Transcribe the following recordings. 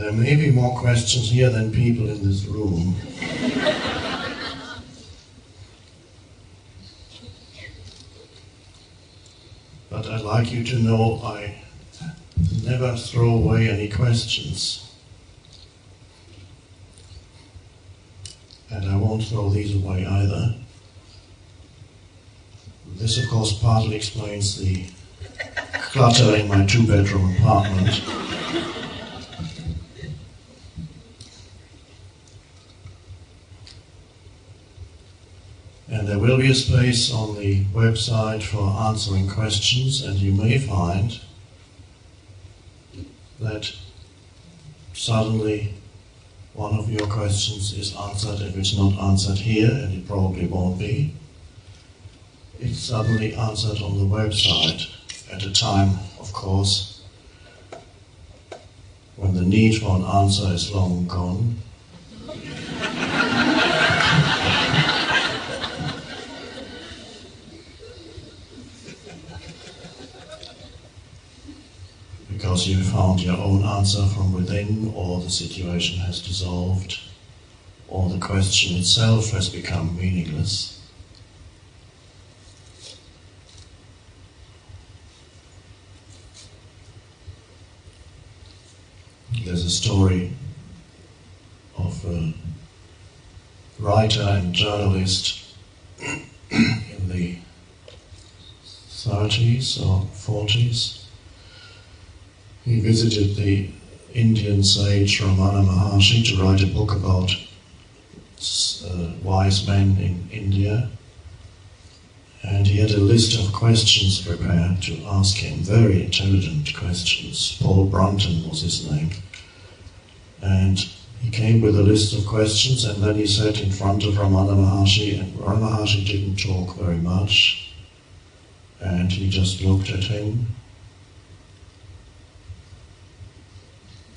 There may be more questions here than people in this room. But I'd like you to know I never throw away any questions. And I won't throw these away either. This, of course, partly explains the clutter in my two-bedroom apartment. And there will be a space on the website for answering questions, and you may find that suddenly one of your questions is answered. If it's not answered here, and it probably won't be, it's suddenly answered on the website at a time, of course, when the need for an answer is long gone. Because you found your own answer from within, or the situation has dissolved, or the question itself has become meaningless. There's a story of a writer and journalist in the 30s or 40s. He visited the Indian sage Ramana Maharshi to write a book about wise men in India. And he had a list of questions prepared to ask him, very intelligent questions. Paul Brunton was his name. And he came with a list of questions, and then he sat in front of Ramana Maharshi, and Ramana Maharshi didn't talk very much. And he just looked at him.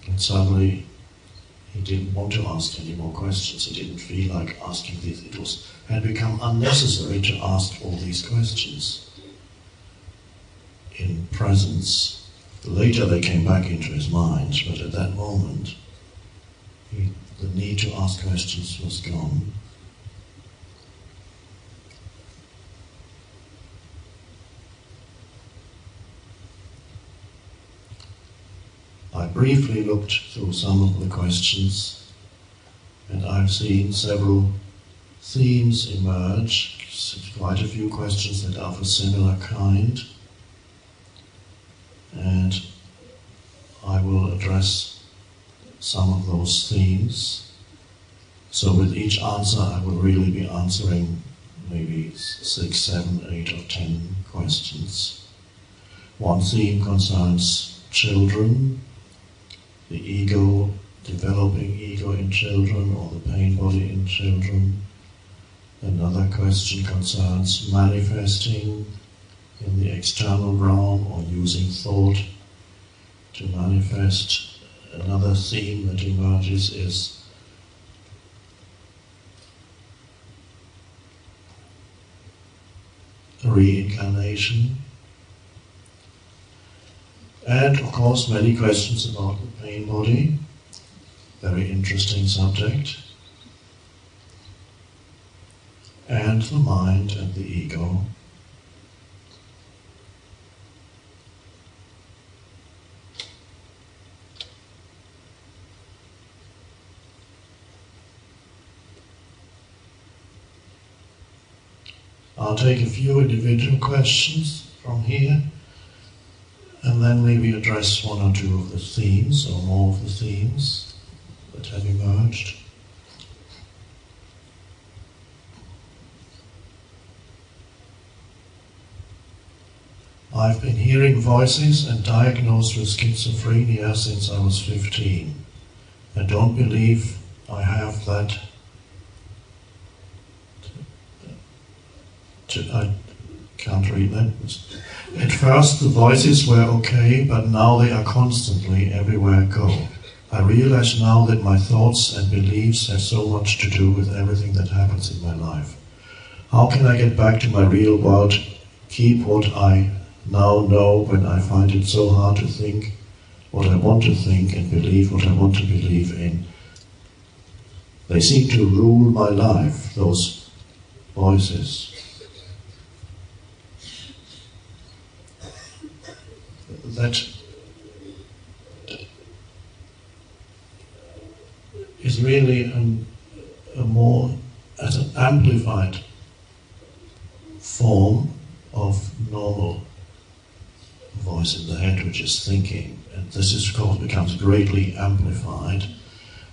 And suddenly, he didn't want to ask any more questions. He didn't feel like asking these. It had become unnecessary to ask all these questions in presence. Later they came back into his mind, but at that moment, the need to ask questions was gone. I briefly looked through some of the questions, and I've seen several themes emerge, quite a few questions that are of a similar kind, and I will address some of those themes. So with each answer I will really be answering maybe 6, 7, 8 or 10 questions. One theme concerns children, the ego, developing ego in children, or the pain body in children. Another question concerns manifesting in the external realm, or using thought to manifest. Another theme that emerges is reincarnation. And of course many questions about the pain body, very interesting subject, and the mind and the ego. I'll take a few individual questions from here, and then maybe address one or two of the themes, or more of the themes that have emerged. I've been hearing voices and diagnosed with schizophrenia since I was 15. I don't believe I have that. I can't read that. At first the voices were okay, but now they are constantly everywhere I go. I realize now that my thoughts and beliefs have so much to do with everything that happens in my life. How can I get back to my real world, keep what I now know when I find it so hard to think what I want to think and believe, what I want to believe in. They seem to rule my life, those voices. That is really a more as an amplified form of normal voice in the head, which is thinking. And this is, of course, becomes greatly amplified.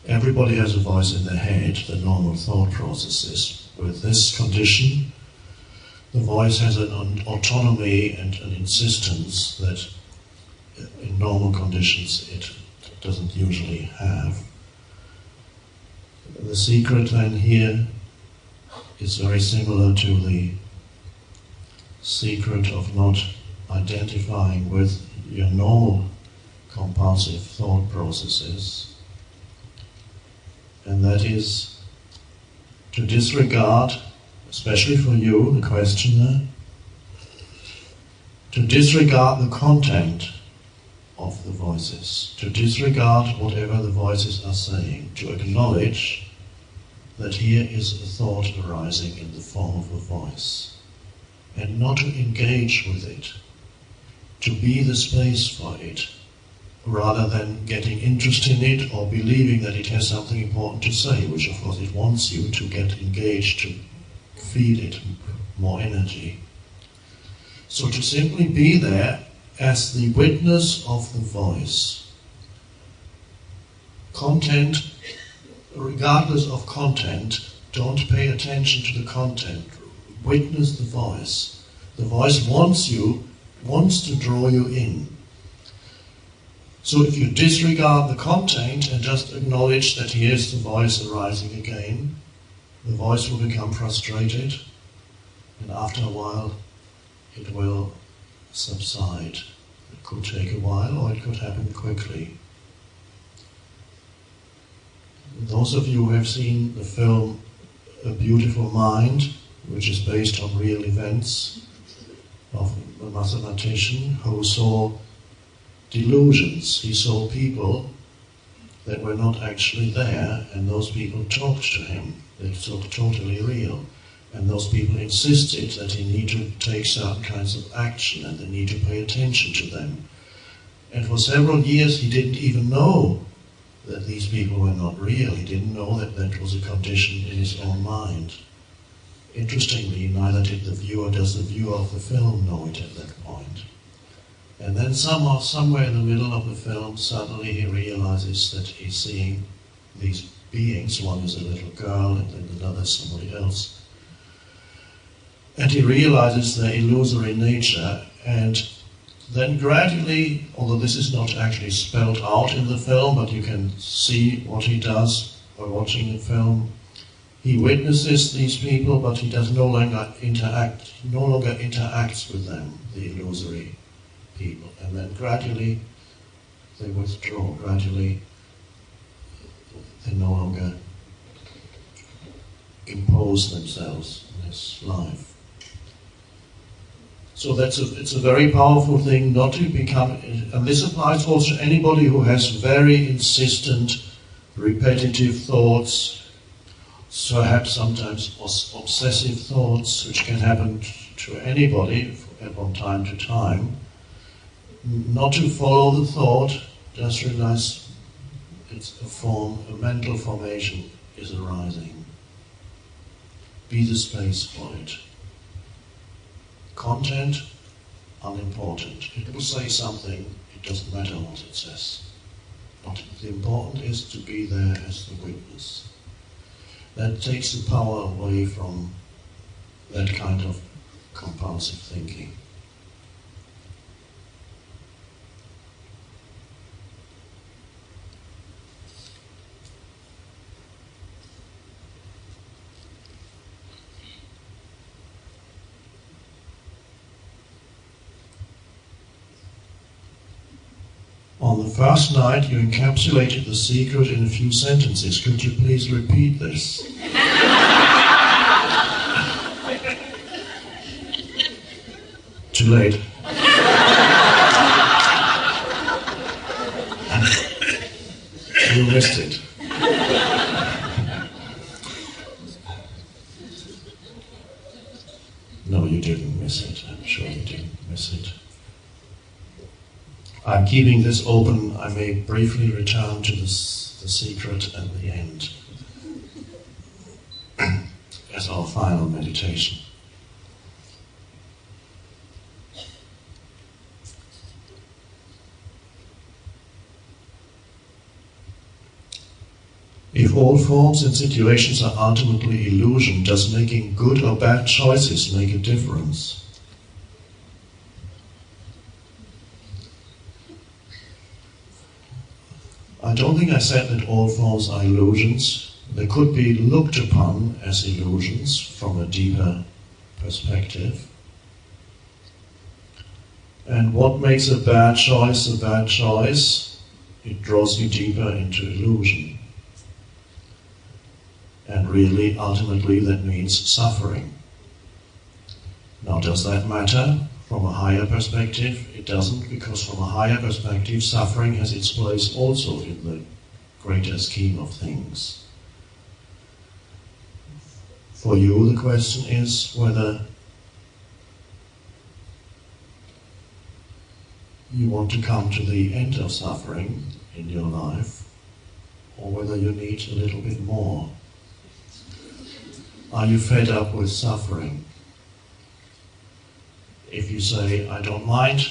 Everybody has a voice in their head, the normal thought processes. With this condition, the voice has an autonomy and an insistence that in normal conditions it doesn't usually have. The secret then here is very similar to the secret of not identifying with your normal compulsive thought processes, and that is to disregard, especially for you, the questioner, to disregard the content of the voices, to disregard whatever the voices are saying, to acknowledge that here is a thought arising in the form of a voice, and not to engage with it, to be the space for it, rather than getting interest in it or believing that it has something important to say, which of course it wants you to get engaged, to feed it more energy. So to simply be there as the witness of the voice. Content, regardless of content, don't pay attention to the content. Witness the voice. The voice wants to draw you in. So if you disregard the content and just acknowledge that here's the voice arising again, the voice will become frustrated, and after a while it will subside. It could take a while, or it could happen quickly. Those of you who have seen the film A Beautiful Mind, which is based on real events of a mathematician who saw delusions. He saw people that were not actually there, and those people talked to him. They looked totally real. And those people insisted that he need to take certain kinds of action and they need to pay attention to them. And for several years he didn't even know that these people were not real. He didn't know that that was a condition in his own mind. Interestingly, neither did the viewer, does the viewer of the film know it at that point. And then somehow, somewhere in the middle of the film, suddenly he realizes that he's seeing these beings. One is a little girl and then another somebody else. And he realizes their illusory nature, and then gradually, although this is not actually spelled out in the film, but you can see what he does by watching the film, he witnesses these people, but he does no longer interacts with them, the illusory people. And then gradually they withdraw, gradually they no longer impose themselves in his life. So it's a very powerful thing not to become, and this applies also to anybody who has very insistent, repetitive thoughts, perhaps sometimes obsessive thoughts, which can happen to anybody from time to time. Not to follow the thought, just realize it's a mental formation is arising. Be the space for it. Content, unimportant. It will say something, it doesn't matter what it says. But the important is to be there as the witness. That takes the power away from that kind of compulsive thinking. On the first night, you encapsulated the secret in a few sentences. Could you please repeat this? Too late. You missed it. No, you didn't miss it. I'm sure you didn't miss it. I'm keeping this open. I may briefly return to the secret and the end as our final meditation. If all forms and situations are ultimately illusion, does making good or bad choices make a difference? I don't think I said that all forms are illusions. They could be looked upon as illusions from a deeper perspective. And what makes a bad choice a bad choice? It draws you deeper into illusion. And really, ultimately, that means suffering. Now, does that matter from a higher perspective? It doesn't, because from a higher perspective, suffering has its place also in the greater scheme of things. For you, the question is whether you want to come to the end of suffering in your life, or whether you need a little bit more. Are you fed up with suffering? If you say, I don't mind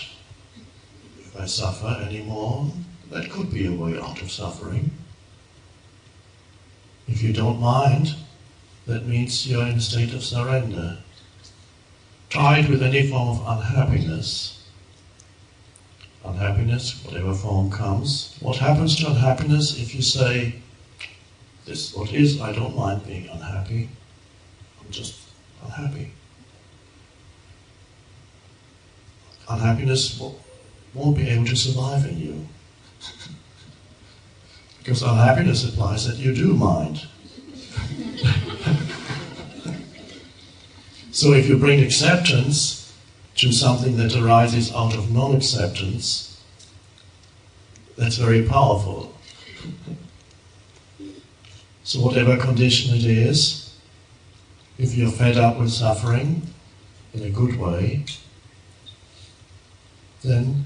if I suffer anymore, that could be a way out of suffering. If you don't mind, that means you're in a state of surrender. Try it with any form of unhappiness. Unhappiness, whatever form comes. What happens to unhappiness if you say, this is what is, I don't mind being unhappy. I'm just unhappy. Unhappiness won't be able to survive in you. Because unhappiness implies that you do mind. So if you bring acceptance to something that arises out of non-acceptance, that's very powerful. So whatever condition it is, if you're fed up with suffering in a good way, then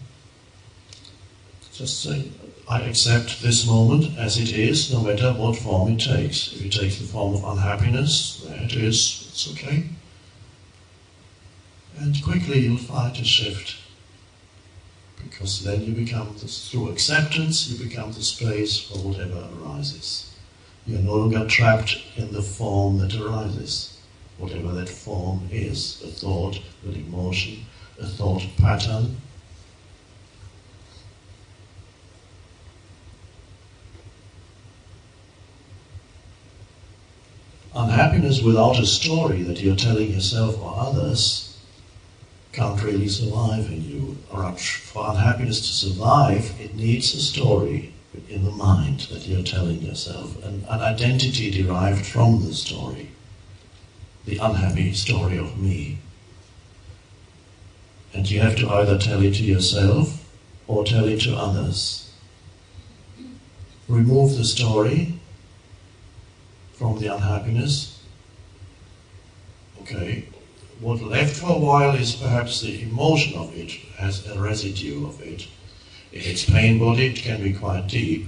just say, I accept this moment as it is, no matter what form it takes. If it takes the form of unhappiness, there it is, it's okay. And quickly you'll find a shift. Because then you become, through acceptance, you become the space for whatever arises. You're no longer trapped in the form that arises. Whatever that form is, a thought, an emotion, a thought pattern. Unhappiness without a story that you're telling yourself or others can't really survive in you. For unhappiness to survive, it needs a story in the mind that you're telling yourself, an identity derived from the story, the unhappy story of me. And you have to either tell it to yourself or tell it to others. Remove the story from the unhappiness. Okay, what left for a while is perhaps the emotion of it, has a residue of it. If it's pain body, it can be quite deep,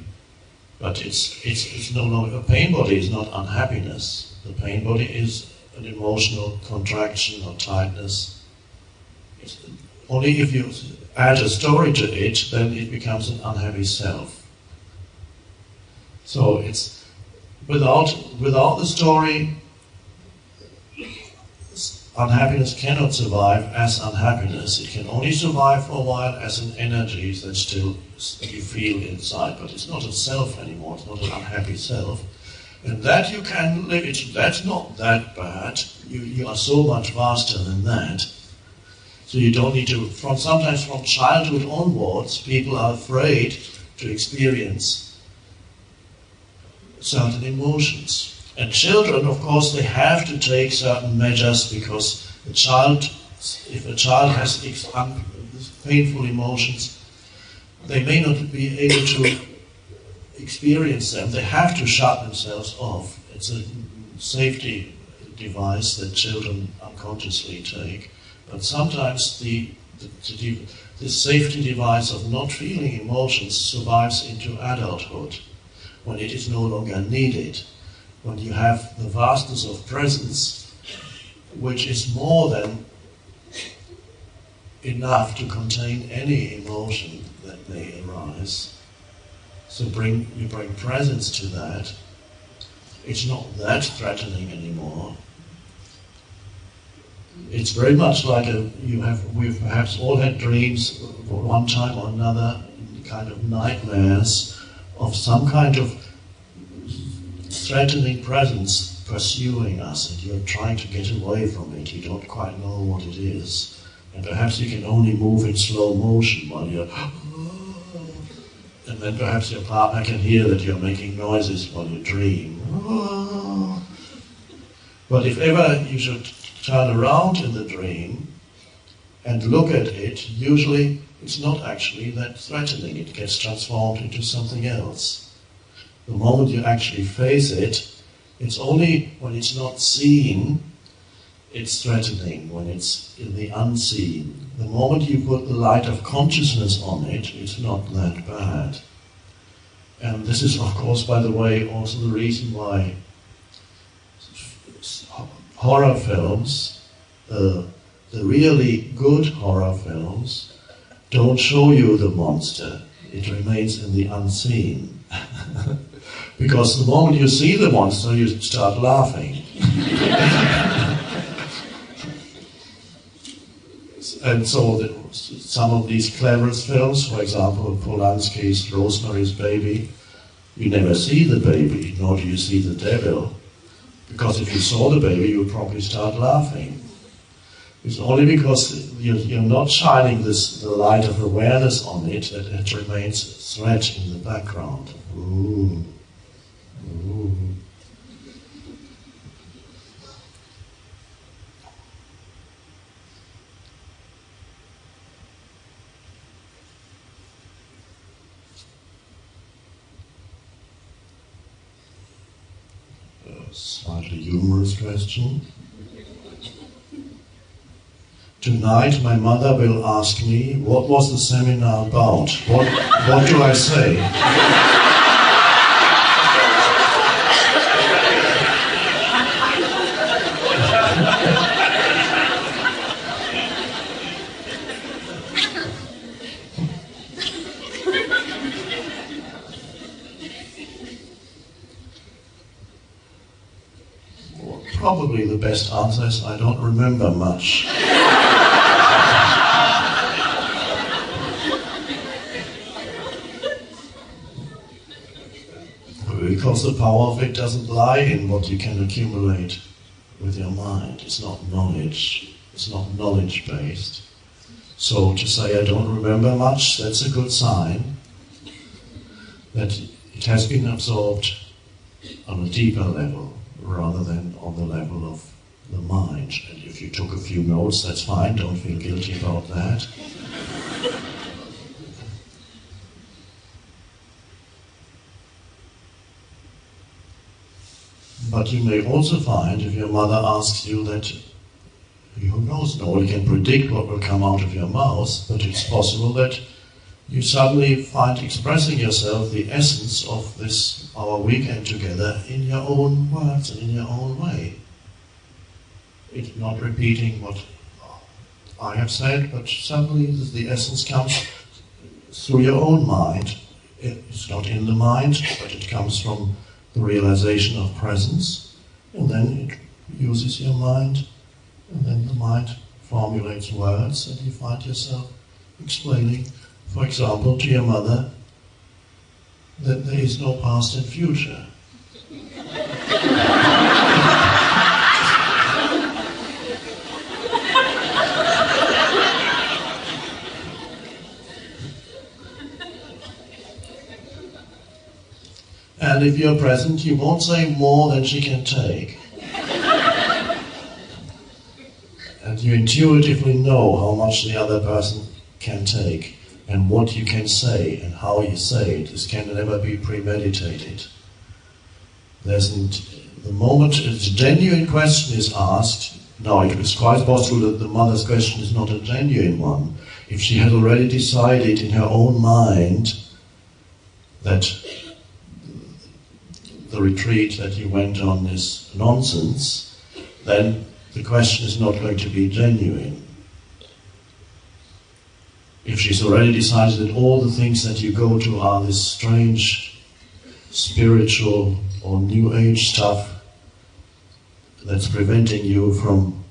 but it's no longer, a pain body is not unhappiness. The pain body is an emotional contraction or tightness. Only if you add a story to it, then it becomes an unhappy self. So it's without the story, unhappiness cannot survive as unhappiness. It can only survive for a while as an energy that you feel inside, but it's not a self anymore. It's not an unhappy self. And that you can live it. That's not that bad. You are so much vaster than that. So you don't need to. Sometimes from childhood onwards, people are afraid to experience certain emotions. And children, of course, they have to take certain measures because if a child has painful emotions, they may not be able to experience them, they have to shut themselves off. It's a safety device that children unconsciously take, but sometimes the safety device of not feeling emotions survives into adulthood, when it is no longer needed, when you have the vastness of presence, which is more than enough to contain any emotion that may arise. So you bring presence to that. It's not that threatening anymore. It's very much like we've perhaps all had dreams at one time or another, kind of nightmares of some kind of threatening presence pursuing us, and you're trying to get away from it. You don't quite know what it is, and perhaps you can only move in slow motion while you're and then perhaps your partner can hear that you're making noises while you dream. But if ever you should turn around in the dream and look at it, usually it's not actually that threatening. It gets transformed into something else. The moment you actually face it, it's only when it's not seen, it's threatening, when it's in the unseen. The moment you put the light of consciousness on it, it's not that bad. And this is, of course, by the way, also the reason why horror films, the really good horror films, don't show you the monster. It remains in the unseen. Because the moment you see the monster, you start laughing. And so some of these cleverest films, for example, Polanski's Rosemary's Baby, you never see the baby, nor do you see the devil. Because if you saw the baby, you would probably start laughing. It's only because you're not shining the light of awareness on it that it remains a threat in the background. Ooh. Ooh. Slightly humorous question. Tonight my mother will ask me, what was the seminar about? What do I say? Probably the best answer is I don't remember much. Because the power of it doesn't lie in what you can accumulate with your mind. It's not knowledge. It's not knowledge-based. So to say I don't remember much, that's a good sign that it has been absorbed on a deeper level, rather than on the level of the mind. And if you took a few notes, that's fine, don't feel guilty about that. But you may also find, if your mother asks you that, who knows, no one can predict what will come out of your mouth, but it's possible that you suddenly find expressing yourself the essence of this, our weekend together, in your own words and in your own way. It's not repeating what I have said, but suddenly the essence comes through your own mind. It's not in the mind, but it comes from the realization of presence, and then it uses your mind, and then the mind formulates words, and you find yourself explaining, for example, to your mother, that there is no past and future. And if you're present, you won't say more than she can take. And you intuitively know how much the other person can take. And what you can say and how you say it, this can never be premeditated. The moment a genuine question is asked, now it is quite possible that the mother's question is not a genuine one. If she had already decided in her own mind that the retreat that you went on is nonsense, then the question is not going to be genuine. If she's already decided that all the things that you go to are this strange spiritual or new age stuff that's preventing you from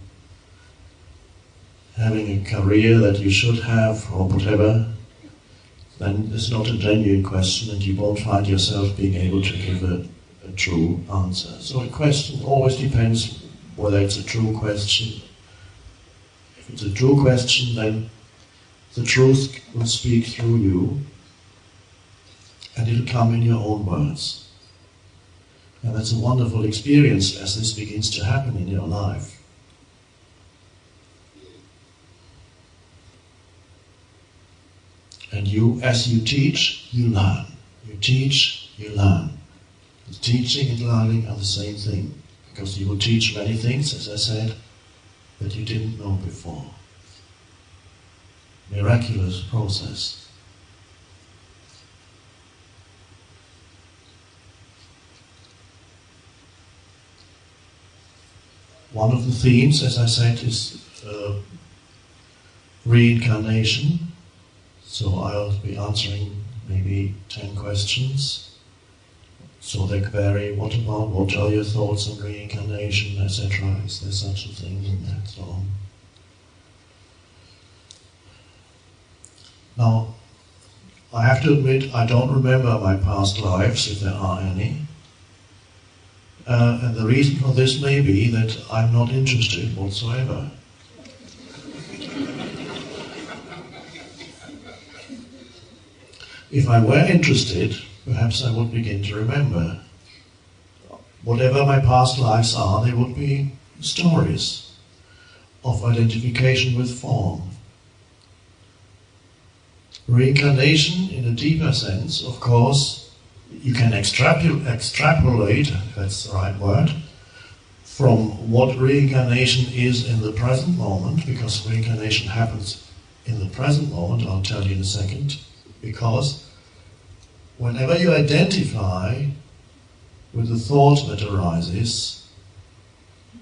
having a career that you should have or whatever, then it's not a genuine question and you won't find yourself being able to give a true answer. So a question always depends whether it's a true question. If it's a true question, then the truth will speak through you and it'll come in your own words. And that's a wonderful experience as this begins to happen in your life. And you, as you teach, you learn. You teach, you learn. The teaching and learning are the same thing, because you will teach many things, as I said, that you didn't know before. Miraculous process. One of the themes, as I said, is reincarnation. So I'll be answering maybe 10 questions. So they vary, what are your thoughts on reincarnation, etc. Is there such a thing, and so on. Now, I have to admit, I don't remember my past lives, if there are any. And the reason for this may be that I'm not interested whatsoever. If I were interested, perhaps I would begin to remember. Whatever my past lives are, they would be stories of identification with form. Reincarnation, in a deeper sense, of course, you can extrapolate, if that's the right word, from what reincarnation is in the present moment, because reincarnation happens in the present moment, I'll tell you in a second, because whenever you identify with the thought that arises,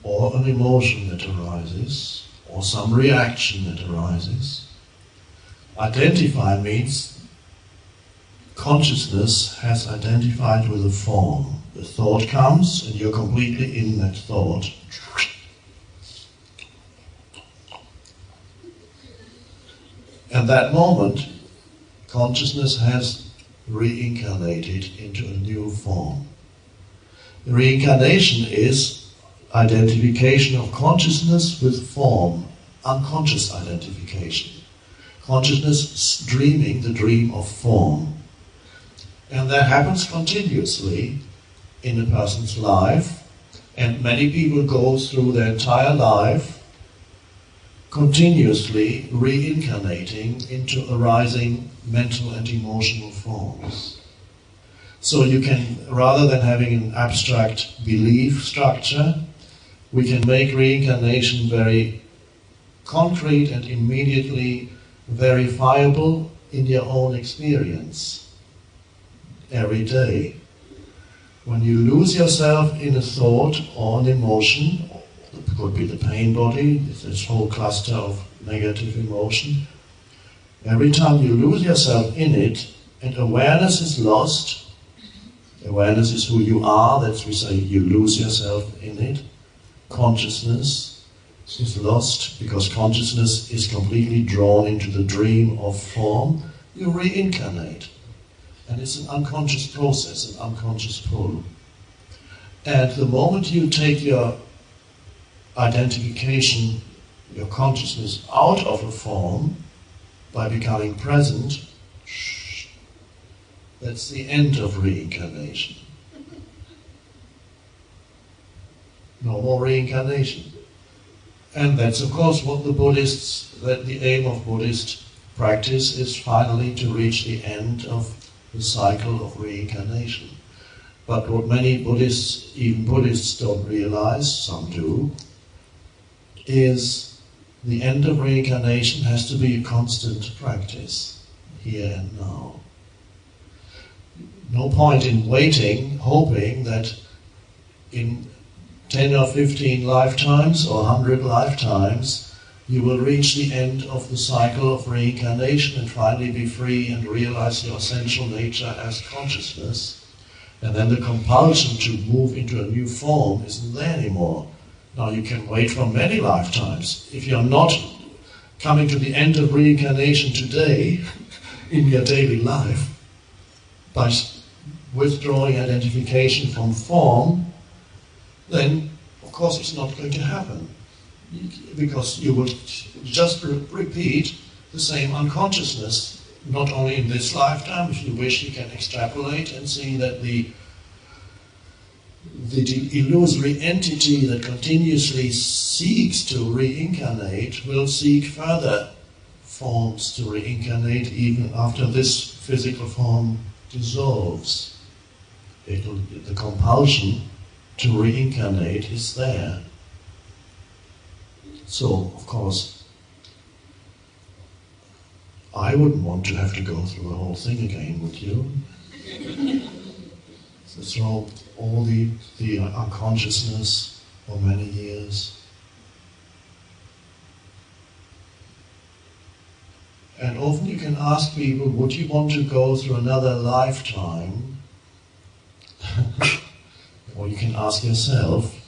or an emotion that arises, or some reaction that arises, identify means consciousness has identified with a form. The thought comes and you're completely in that thought. At that moment, consciousness has reincarnated into a new form. The reincarnation is identification of consciousness with form, unconscious identification. Consciousness dreaming the dream of form. And that happens continuously in a person's life, and many people go through their entire life continuously reincarnating into arising mental and emotional forms. So you can, rather than having an abstract belief structure, we can make reincarnation very concrete and immediately verifiable in your own experience every day. When you lose yourself in a thought or an emotion, it could be the pain body, this whole cluster of negative emotion, every time you lose yourself in it and awareness is lost, awareness is who you are, that's we say you lose yourself in it, consciousness is lost because consciousness is completely drawn into the dream of form, you reincarnate. And it's an unconscious process, an unconscious pull. And the moment you take your identification, your consciousness out of a form by becoming present, that's the end of reincarnation. No more reincarnation. And that's of course what the aim of Buddhist practice is finally to reach the end of the cycle of reincarnation. But what many Buddhists, even Buddhists, don't realize, some do, is the end of reincarnation has to be a constant practice, here and now. No point in waiting, hoping that in 10 or 15 lifetimes or 100 lifetimes you will reach the end of the cycle of reincarnation and finally be free and realize your essential nature as consciousness. And then the compulsion to move into a new form isn't there anymore. Now you can wait for many lifetimes. If you're not coming to the end of reincarnation today in your daily life, by withdrawing identification from form, then of course it's not going to happen. Because you will just repeat the same unconsciousness, not only in this lifetime. If you wish, you can extrapolate and see that the illusory entity that continuously seeks to reincarnate will seek further forms to reincarnate even after this physical form dissolves. The compulsion to reincarnate is there. So, of course, I wouldn't want to have to go through the whole thing again, would you? So throw all the unconsciousness for many years. And often you can ask people, would you want to go through another lifetime? Or you can ask yourself,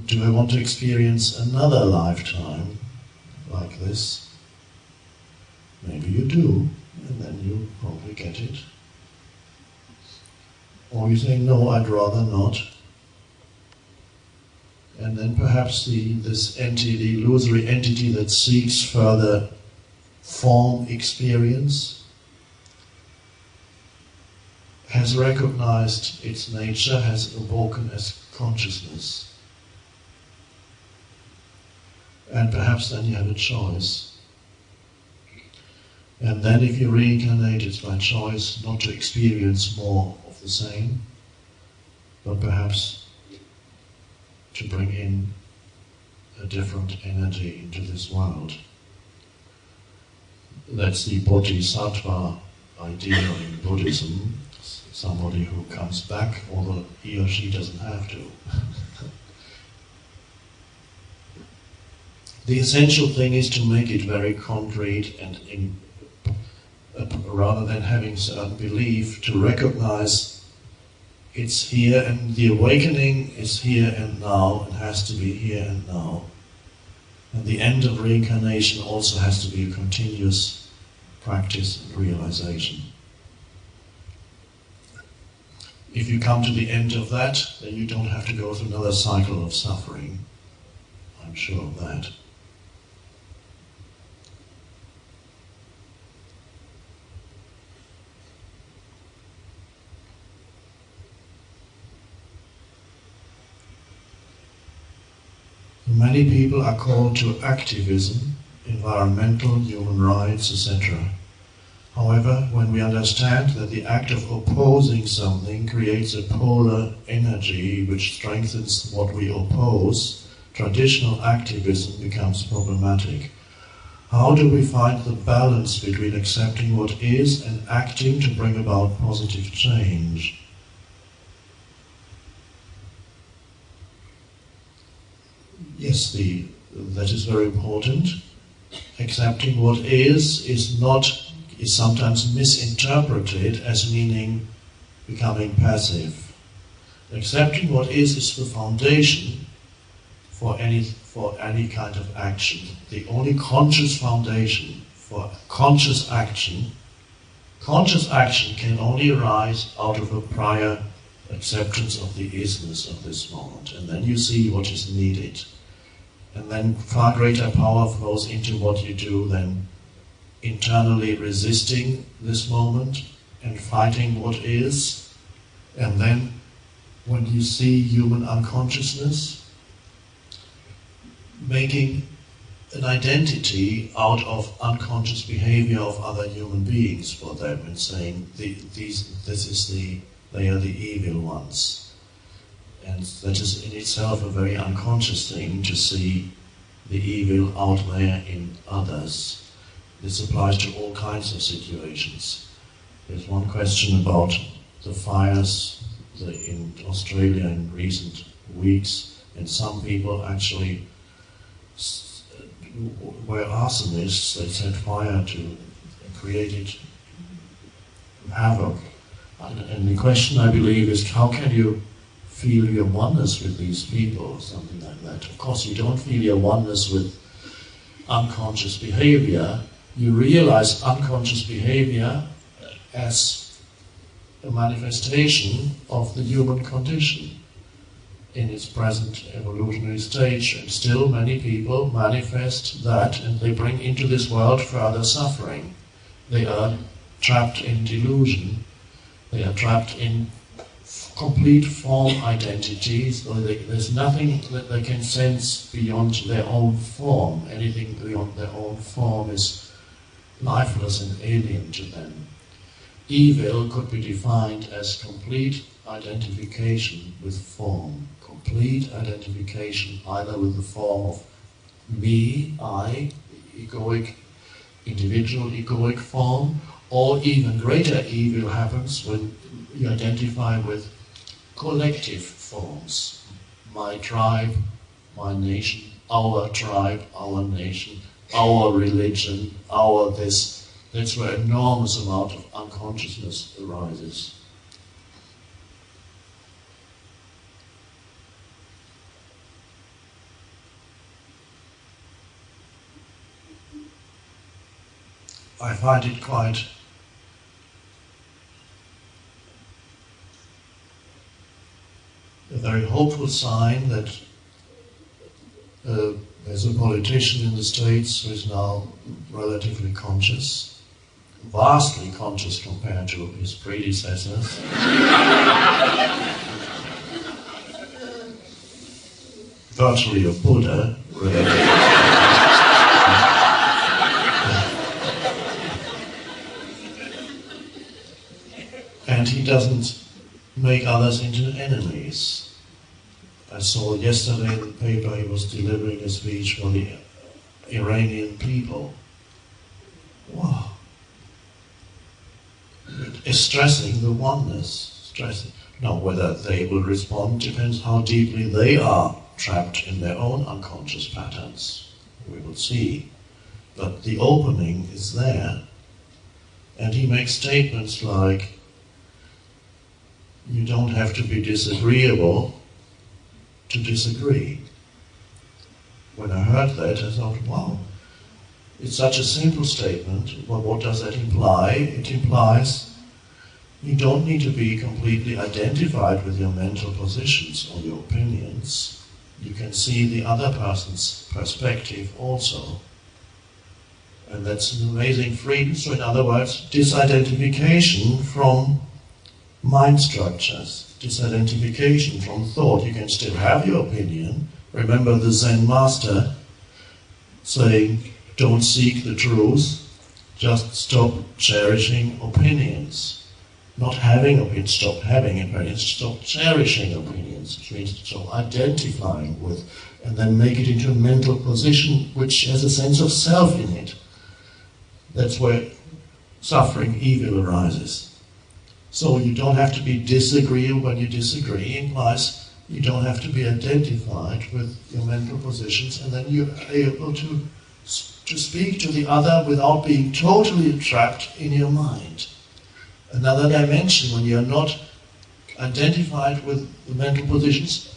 do I want to experience another lifetime like this? Maybe you do, and then you probably get it. Or you say, no, I'd rather not. And then perhaps this entity, the illusory entity that seeks further form experience, has recognized its nature, has awoken as consciousness. And perhaps then you have a choice. And then if you reincarnate, it's by choice not to experience more of the same, but perhaps to bring in a different energy into this world. That's the bodhisattva idea in Buddhism, somebody who comes back, although he or she doesn't have to. The essential thing is to make it very concrete and rather than having certain belief, to recognize it's here, and the awakening is here and now, and has to be here and now. And the end of reincarnation also has to be a continuous practice and realization. If you come to the end of that, then you don't have to go through another cycle of suffering. I'm sure of that. Many people are called to activism, environmental, human rights, etc. However, when we understand that the act of opposing something creates a polar energy which strengthens what we oppose, traditional activism becomes problematic. How do we find the balance between accepting what is and acting to bring about positive change? Yes, that is very important. Accepting what is sometimes misinterpreted as meaning becoming passive. Accepting what is the foundation for any kind of action. The only conscious foundation for conscious action. Conscious action can only arise out of a prior acceptance of the isness of this moment, and then you see what is needed. And then far greater power flows into what you do than internally resisting this moment and fighting what is. And then when you see human unconsciousness, making an identity out of unconscious behavior of other human beings for them, and saying they are the evil ones. And that is in itself a very unconscious thing, to see the evil out there in others. This applies to all kinds of situations. There's one question about the fires in Australia in recent weeks, and some people actually were arsonists. They set fire to create havoc. And the question, I believe, is how can you feel your oneness with these people, or something like that. Of course, you don't feel your oneness with unconscious behavior. You realize unconscious behavior as a manifestation of the human condition in its present evolutionary stage, and still many people manifest that, and they bring into this world further suffering. They are trapped in delusion. They are trapped in complete form identities. There's nothing that they can sense beyond their own form. Anything beyond their own form is lifeless and alien to them. Evil could be defined as complete identification with form. Complete identification either with the form of me, I, egoic, individual egoic form, or even greater evil happens when you identify with collective forms. My tribe, my nation, our tribe, our nation, our religion, our this. That's where enormous amount of unconsciousness arises. I find it quite a very hopeful sign that there's a politician in the States who is now relatively conscious, vastly conscious compared to his predecessors. Virtually a Buddha, really. And he doesn't make others into enemies. I saw yesterday in the paper he was delivering a speech for the Iranian people. Wow. It's stressing the oneness. Now, whether they will respond depends how deeply they are trapped in their own unconscious patterns. We will see. But the opening is there. And he makes statements like, you don't have to be disagreeable to disagree. When I heard that, I thought, wow, it's such a simple statement, but what does that imply? It implies you don't need to be completely identified with your mental positions or your opinions. You can see the other person's perspective also. And that's an amazing freedom. So in other words, disidentification from mind structures, disidentification from thought. You can still have your opinion. Remember the Zen master saying, don't seek the truth, just stop cherishing opinions. Not having opinions, stop having opinions, stop cherishing opinions, which means stop identifying with, and then make it into a mental position which has a sense of self in it. That's where suffering, evil arises. So you don't have to be disagreeable when you disagree, implies you don't have to be identified with your mental positions, and then you're able to speak to the other without being totally trapped in your mind. Another dimension, when you're not identified with the mental positions,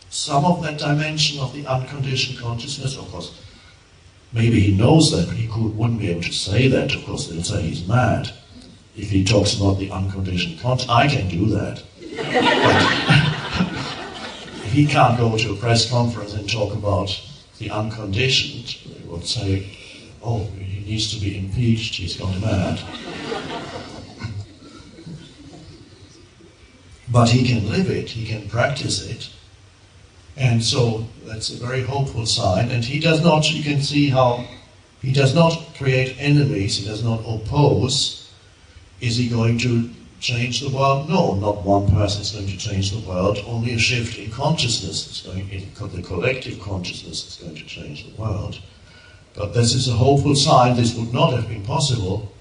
some of that dimension of the unconditioned consciousness, of course, maybe he knows that, but he wouldn't be able to say that. Of course, they'll say he's mad if he talks about the unconditioned consciousness. I can do that. But he can't go to a press conference and talk about the unconditioned. They would say, oh, he needs to be impeached, he's gone mad. But he can live it, he can practice it. And so that's a very hopeful sign. And he does not, you can see how he does not create enemies, he does not oppose. Is he going to change the world? No, not one person is going to change the world. Only a shift in consciousness is going, the collective consciousness is going to change the world. But this is a hopeful sign. This would not have been possible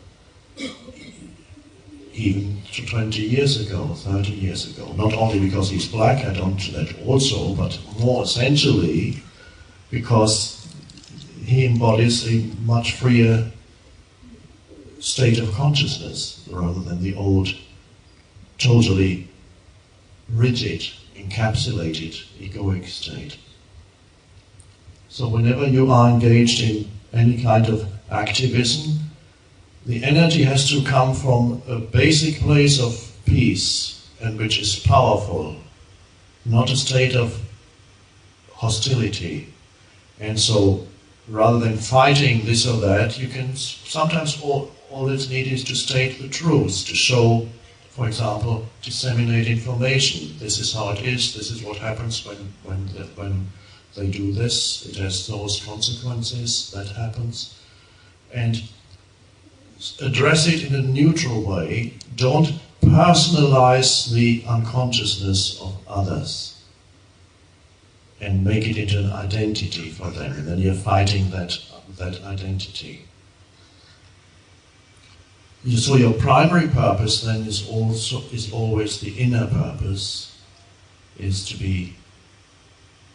even 20 years ago, 30 years ago. Not only because he's black, I don't do that also, but more essentially because he embodies a much freer state of consciousness rather than the old, totally rigid, encapsulated, egoic state. So whenever you are engaged in any kind of activism, the energy has to come from a basic place of peace, and which is powerful, not a state of hostility. And so, rather than fighting this or that, you can sometimes all that's needed is to state the truth, to show, for example, disseminate information. This is how it is. This is what happens when they do this. It has those consequences. That happens, and address it in a neutral way. Don't personalize the unconsciousness of others and make it into an identity for them, and then you're fighting that identity. So your primary purpose then is always the inner purpose, is to be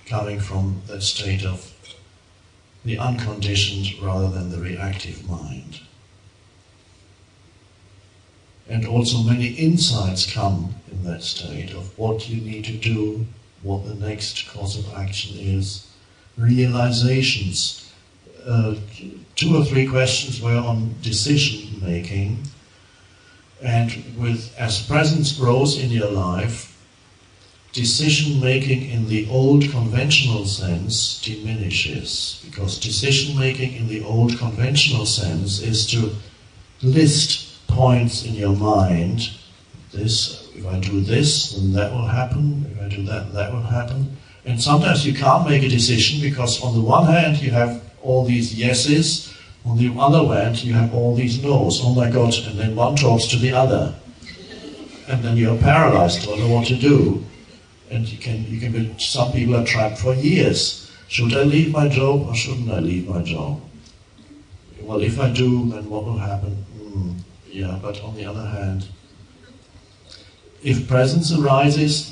coming from that state of the unconditioned rather than the reactive mind. And also many insights come in that state of what you need to do, what the next course of action is, realizations. 2 or 3 questions were on decision making, and as presence grows in your life, decision making in the old conventional sense diminishes, because decision making in the old conventional sense is to list points in your mind. This, if I do this, then that will happen. If I do that, that will happen. And sometimes you can't make a decision because on the one hand you have all these yeses, on the other hand you have all these no's. Oh my God! And then one talks to the other, and then you're paralyzed, don't know what to do. And you can be. Some people are trapped for years. Should I leave my job or shouldn't I leave my job? Well, if I do, then what will happen? Yeah, but on the other hand, if presence arises,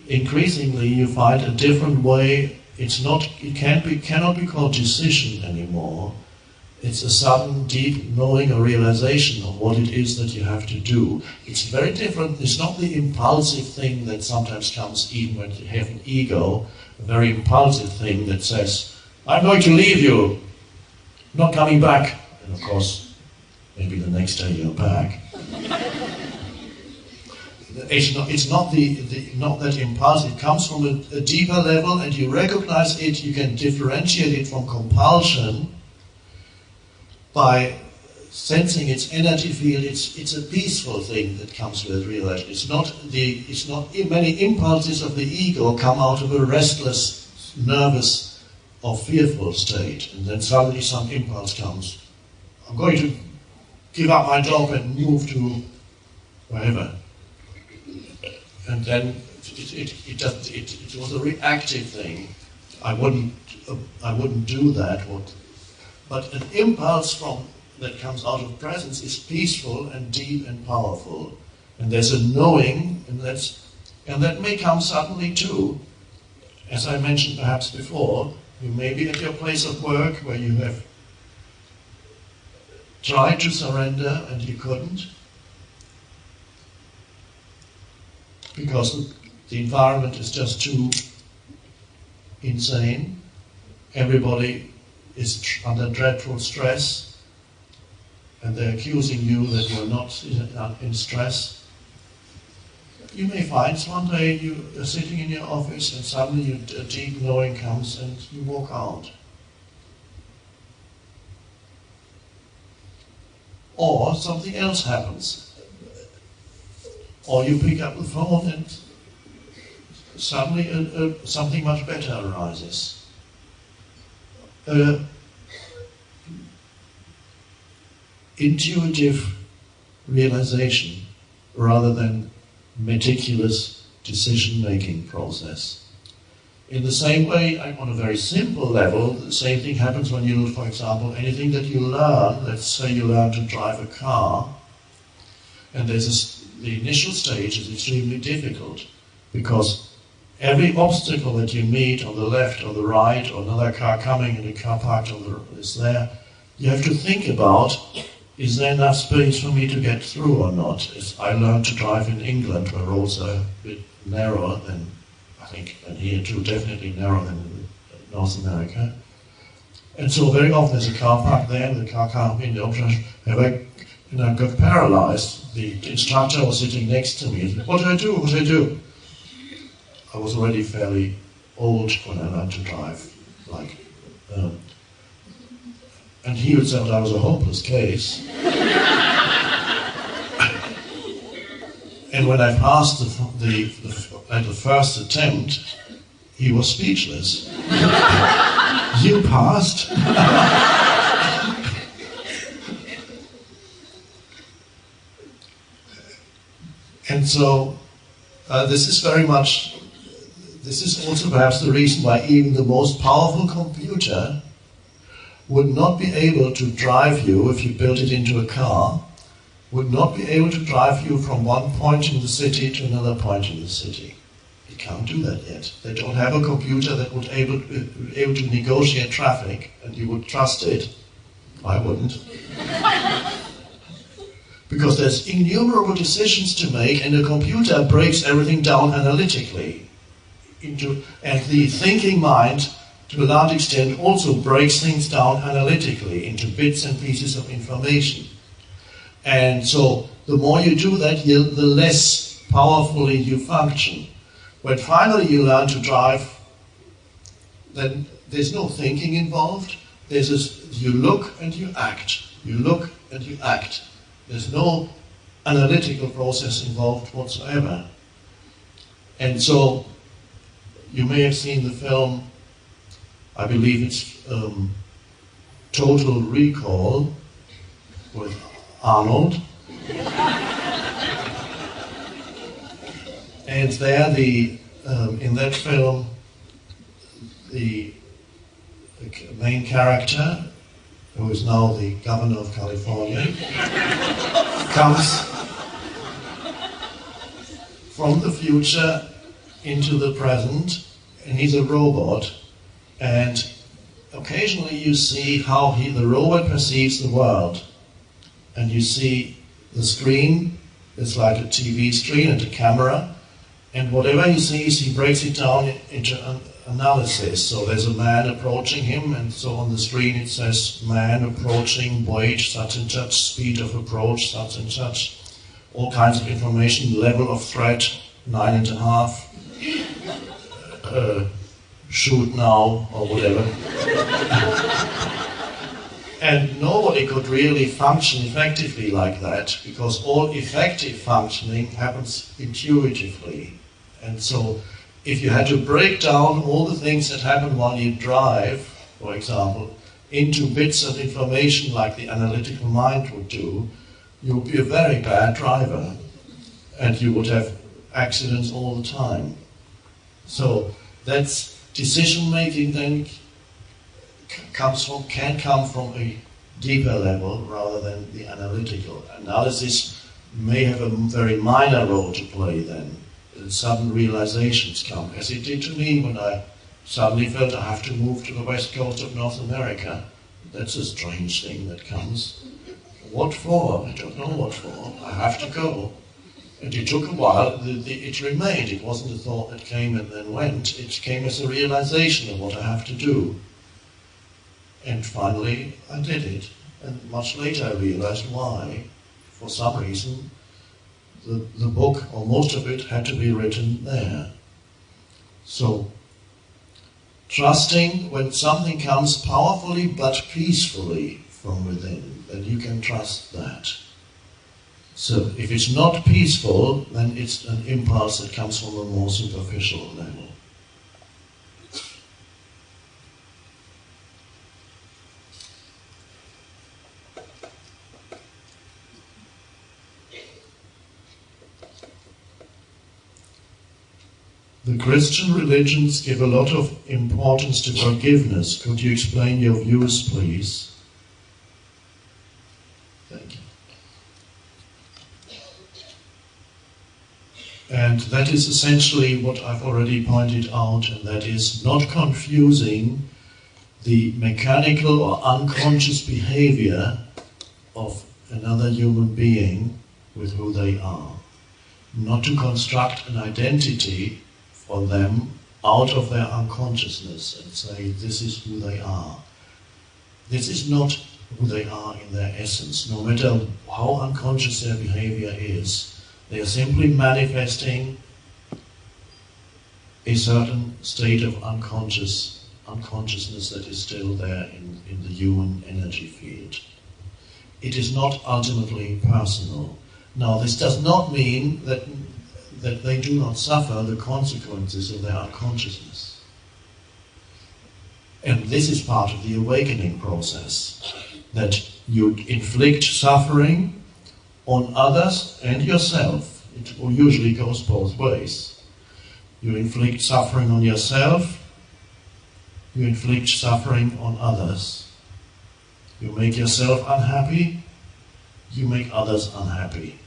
increasingly you find a different way. It cannot be called decision anymore. It's a sudden, deep knowing or realization of what it is that you have to do. It's very different. It's not the impulsive thing that sometimes comes even when you have an ego, a very impulsive thing that says, I'm going to leave you, not coming back. And of course, maybe the next day you're back. It's not that impulse. It comes from a deeper level, and you recognize it. You can differentiate it from compulsion by sensing its energy field. It's a peaceful thing that comes with realization. It's not many impulses of the ego come out of a restless, nervous, or fearful state, and then suddenly some impulse comes. I'm going to give up my job and move to wherever. And then it was a reactive thing. I wouldn't do that. But an impulse that comes out of presence is peaceful and deep and powerful. And there's a knowing, and that may come suddenly too. As I mentioned perhaps before, you may be at your place of work where you have tried to surrender and you couldn't, because the environment is just too insane. Everybody is under dreadful stress, and they're accusing you that you're not in stress. You may find one day you are sitting in your office and suddenly a deep knowing comes and you walk out. Or something else happens. Or you pick up the phone and suddenly something much better arises. Intuitive realization rather than meticulous decision-making process. In the same way, on a very simple level, the same thing happens when you, for example, anything that you learn, let's say you learn to drive a car, and the initial stage is extremely difficult, because every obstacle that you meet on the left or the right, or another car coming and a car parked is there, you have to think about, is there enough space for me to get through or not? I learned to drive in England, where roads are a bit narrower than, I think, and here too, definitely narrower than in North America. And so very often there's a car parked there, and the car can't be in the option. I got paralyzed. The instructor was sitting next to me. What do I do? What do I do? I was already fairly old when I learned to drive. And he would say that I was a hopeless case. And when I passed the first attempt, he was speechless. You passed? And so this is also perhaps the reason why even the most powerful computer would not be able to drive you, if you built it into a car, would not be able to drive you from one point in the city to another point in the city. It can't do that yet. They don't have a computer that would be able to negotiate traffic, and you would trust it. I wouldn't. Because there's innumerable decisions to make, and the computer breaks everything down analytically. And the thinking mind, to a large extent, also breaks things down analytically into bits and pieces of information. And so the more you do that, the less powerfully you function. When finally you learn to drive, then there's no thinking involved. You look and you act. You look and you act. There's no analytical process involved whatsoever. And so you may have seen the film, I believe it's Total Recall with Arnold. And there, in that film, the main character, who is now the governor of California, comes from the future into the present, and he's a robot. And occasionally you see how the robot perceives the world. And you see the screen, it's like a TV screen and a camera, and whatever he sees, he breaks it down into an analysis. So there's a man approaching him, and so on the screen it says, man approaching, weight, such and such, speed of approach, such and such, all kinds of information, level of threat, 9.5, shoot now, or whatever. And nobody could really function effectively like that, because all effective functioning happens intuitively. And so if you had to break down all the things that happen while you drive, for example, into bits of information like the analytical mind would do, you would be a very bad driver, and you would have accidents all the time. So that's decision-making then can come from a deeper level rather than the analytical. Analysis may have a very minor role to play then. Sudden realizations come, as it did to me when I suddenly felt I have to move to the west coast of North America. That's a strange thing that comes. What for? I don't know what for. I have to go. And it took a while. It remained. It wasn't a thought that came and then went. It came as a realization of what I have to do. And finally, I did it. And much later I realized why. For some reason, the book, or most of it, had to be written there. So, trusting when something comes powerfully but peacefully from within, then you can trust that. So if it's not peaceful, then it's an impulse that comes from a more superficial level. The Christian religions give a lot of importance to forgiveness. Could you explain your views, please? Thank you. And that is essentially what I've already pointed out, and that is not confusing the mechanical or unconscious behavior of another human being with who they are. Not to construct an identity for them out of their unconsciousness and say, this is who they are. This is not who they are in their essence, no matter how unconscious their behavior is. They are simply manifesting a certain state of unconsciousness that is still there in the human energy field. It is not ultimately personal. Now, this does not mean that they do not suffer the consequences of their unconsciousness. And this is part of the awakening process, that you inflict suffering on others and yourself. It usually goes both ways. You inflict suffering on yourself, you inflict suffering on others. You make yourself unhappy, you make others unhappy.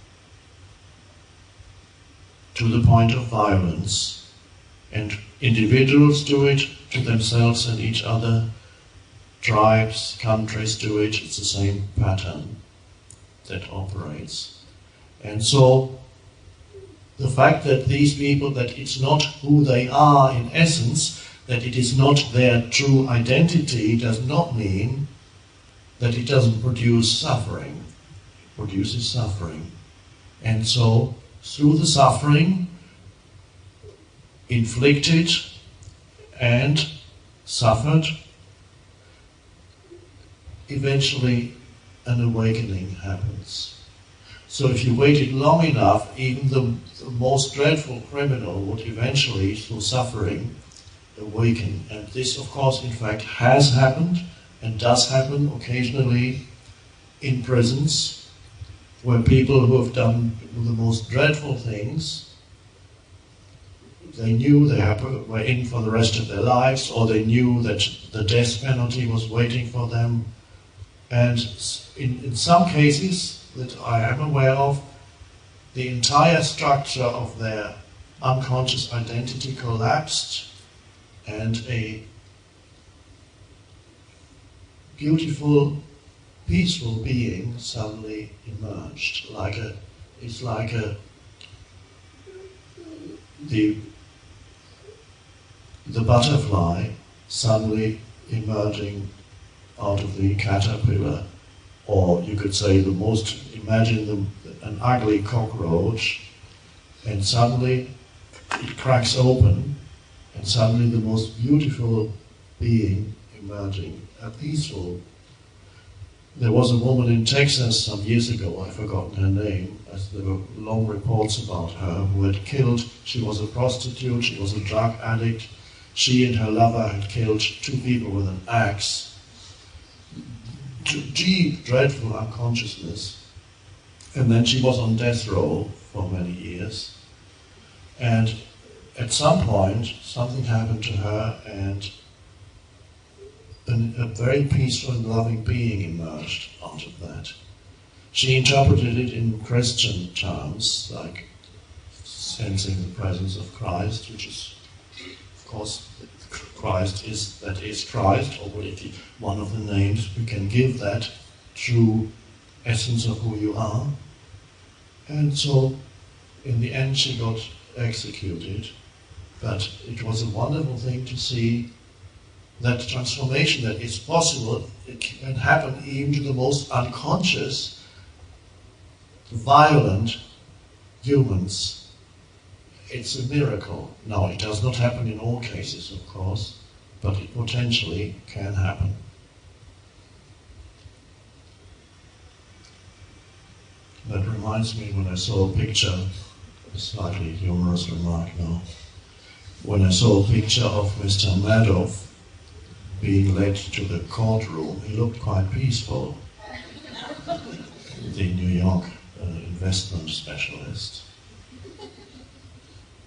To the point of violence. And individuals do it to themselves and each other. Tribes, countries do it. It's the same pattern that operates. And so the fact that these people, that it's not who they are in essence, that it is not their true identity, does not mean that it doesn't produce suffering. It produces suffering. And so through the suffering inflicted and suffered, eventually an awakening happens. So if you waited long enough, even the most dreadful criminal would eventually, through suffering, awaken. And this, of course, in fact, has happened and does happen occasionally in prisons, where people who have done the most dreadful things, they knew they were in for the rest of their lives, or they knew that the death penalty was waiting for them. And in some cases that I am aware of, the entire structure of their unconscious identity collapsed, and a beautiful, peaceful being suddenly emerged. The butterfly suddenly emerging out of the caterpillar, or you could say imagine an ugly cockroach, and suddenly it cracks open, and suddenly the most beautiful being emerging, a peaceful. There was a woman in Texas some years ago, I've forgotten her name, as there were long reports about her, who had killed, she was a prostitute, she was a drug addict, she and her lover had killed 2 people with an axe. Deep, dreadful unconsciousness. And then she was on death row for many years. And at some point, something happened to her, and a very peaceful and loving being emerged out of that. She interpreted it in Christian terms, like sensing the presence of Christ, which is, of course, Christ is Christ, or one of the names we can give that true essence of who you are. And so, in the end, she got executed. But it was a wonderful thing to see that transformation, that it's possible. It can happen even to the most unconscious, violent humans. It's a miracle. Now, it does not happen in all cases, of course, but it potentially can happen. That reminds reminds me when I saw a picture, a slightly humorous remark now, when I saw a picture of Mr. Madoff being led to the courtroom, he looked quite peaceful. The New York investment specialist.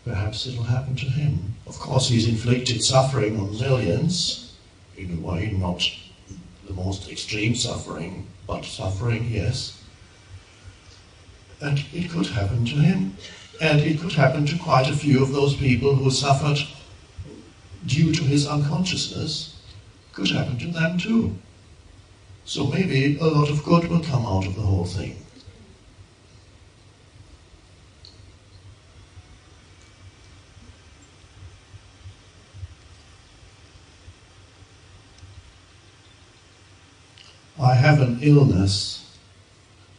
Perhaps it'll happen to him. Of course, he's inflicted suffering on millions, in a way, not the most extreme suffering, but suffering, yes. And it could happen to him. And it could happen to quite a few of those people who suffered due to his unconsciousness. Could happen to them too. So maybe a lot of good will come out of the whole thing. I have an illness.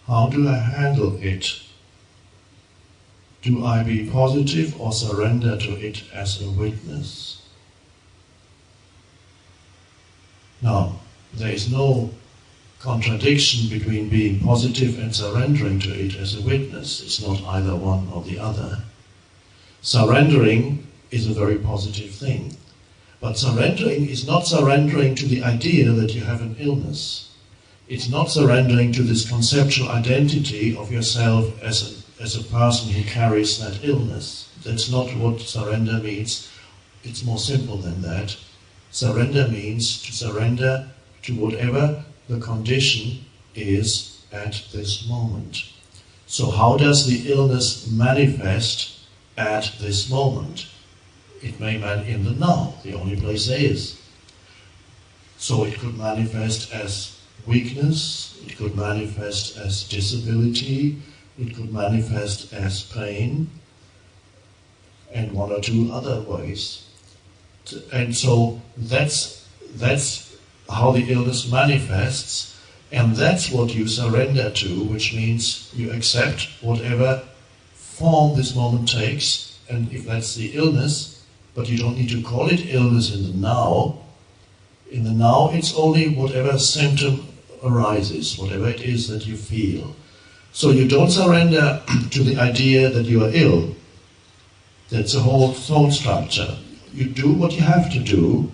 How do I handle it? Do I be positive or surrender to it as a witness? Now, there is no contradiction between being positive and surrendering to it as a witness. It's not either one or the other. Surrendering is a very positive thing. But surrendering is not surrendering to the idea that you have an illness. It's not surrendering to this conceptual identity of yourself as a person who carries that illness. That's not what surrender means. It's more simple than that. Surrender means to surrender to whatever the condition is at this moment. So how does the illness manifest at this moment? It may manifest in the now, the only place there is. So it could manifest as weakness, it could manifest as disability, it could manifest as pain, and one or two other ways. And so that's how the illness manifests, and that's what you surrender to, which means you accept whatever form this moment takes, and if that's the illness, but you don't need to call it illness in the now. In the now, it's only whatever symptom arises, whatever it is that you feel. So you don't surrender to the idea that you are ill. That's a whole thought structure. You do what you have to do,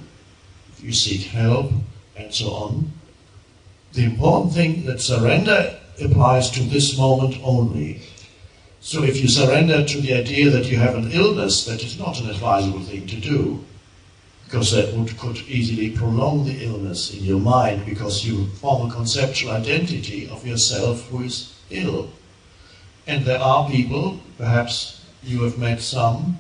you seek help, and so on. The important thing that surrender applies to this moment only. So if you surrender to the idea that you have an illness, that is not an advisable thing to do, because that could easily prolong the illness in your mind, because you form a conceptual identity of yourself who is ill. And there are people, perhaps you have met some,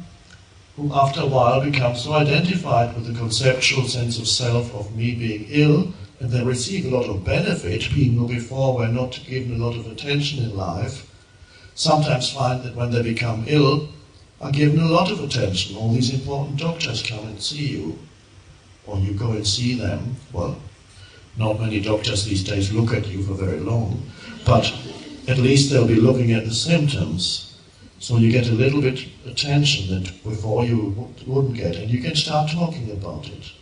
who after a while become so identified with the conceptual sense of self, of me being ill, and they receive a lot of benefit. People who before were not given a lot of attention in life sometimes find that when they become ill, are given a lot of attention. All these important doctors come and see you, or you go and see them. Well, not many doctors these days look at you for very long, but at least they'll be looking at the symptoms. So you get a little bit attention that before you wouldn't get, and you can start talking about it.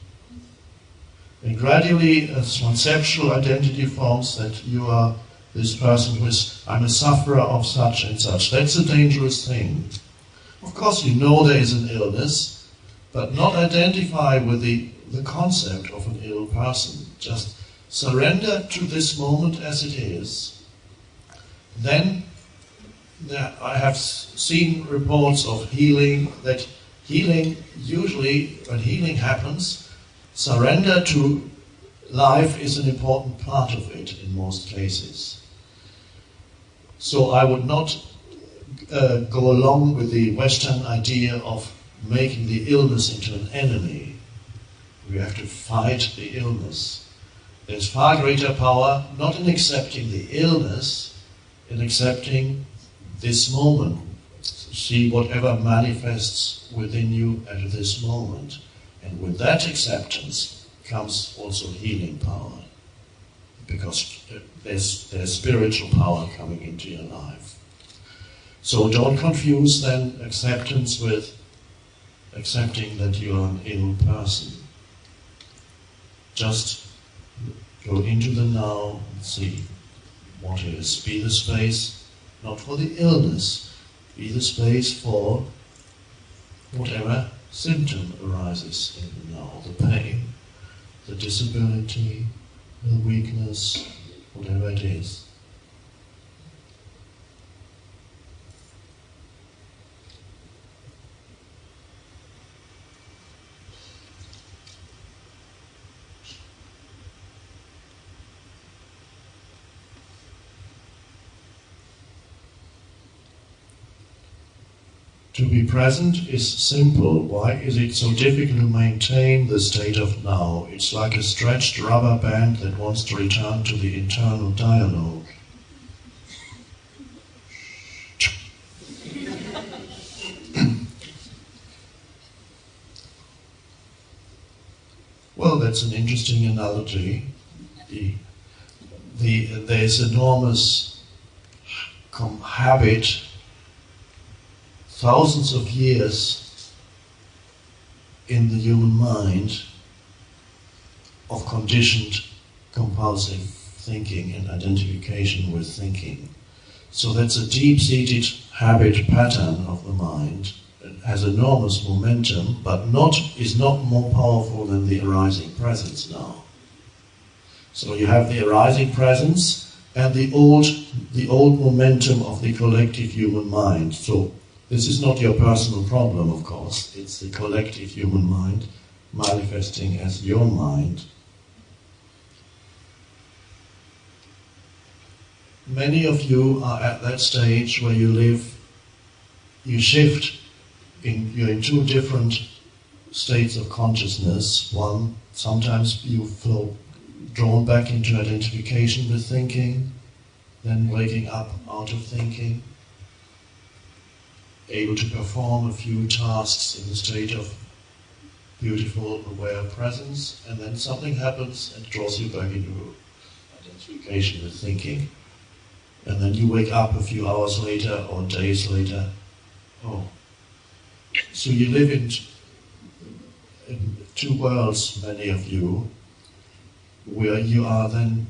And gradually a conceptual identity forms that you are this person who is, I'm a sufferer of such and such. That's a dangerous thing. Of course you know there is an illness, but not identify with the concept of an ill person. Just surrender to this moment as it is. Then I have seen reports of healing, that healing, usually when healing happens, surrender to life is an important part of it in most cases. So I would not go along with the Western idea of making the illness into an enemy. We have to fight the illness. There's far greater power not in accepting the illness, in accepting this moment. See whatever manifests within you at this moment. And with that acceptance comes also healing power, because there's spiritual power coming into your life. So don't confuse then acceptance with accepting that you are an ill person. Just go into the now and see what is. Be the space not for the illness. Be the space for whatever symptom arises in the now, the pain, the disability, the weakness, whatever it is. To be present is simple. Why is it so difficult to maintain the state of now? It's like a stretched rubber band that wants to return to the internal dialogue. Well, that's an interesting analogy. There's enormous habit, thousands of years in the human mind of conditioned compulsive thinking and identification with thinking. So that's a deep-seated habit pattern of the mind. It has enormous momentum, but is not more powerful than the arising presence now. So you have the arising presence and the old momentum of the collective human mind. So this is not your personal problem, of course. It's the collective human mind manifesting as your mind. Many of you are at that stage where you shift, you're in two different states of consciousness. One, sometimes you feel drawn back into identification with thinking, then waking up out of thinking, able to perform a few tasks in the state of beautiful, aware presence, and then something happens and draws you back into identification with thinking. And then you wake up a few hours later or days later. Oh. So you live in two worlds, many of you, where you are then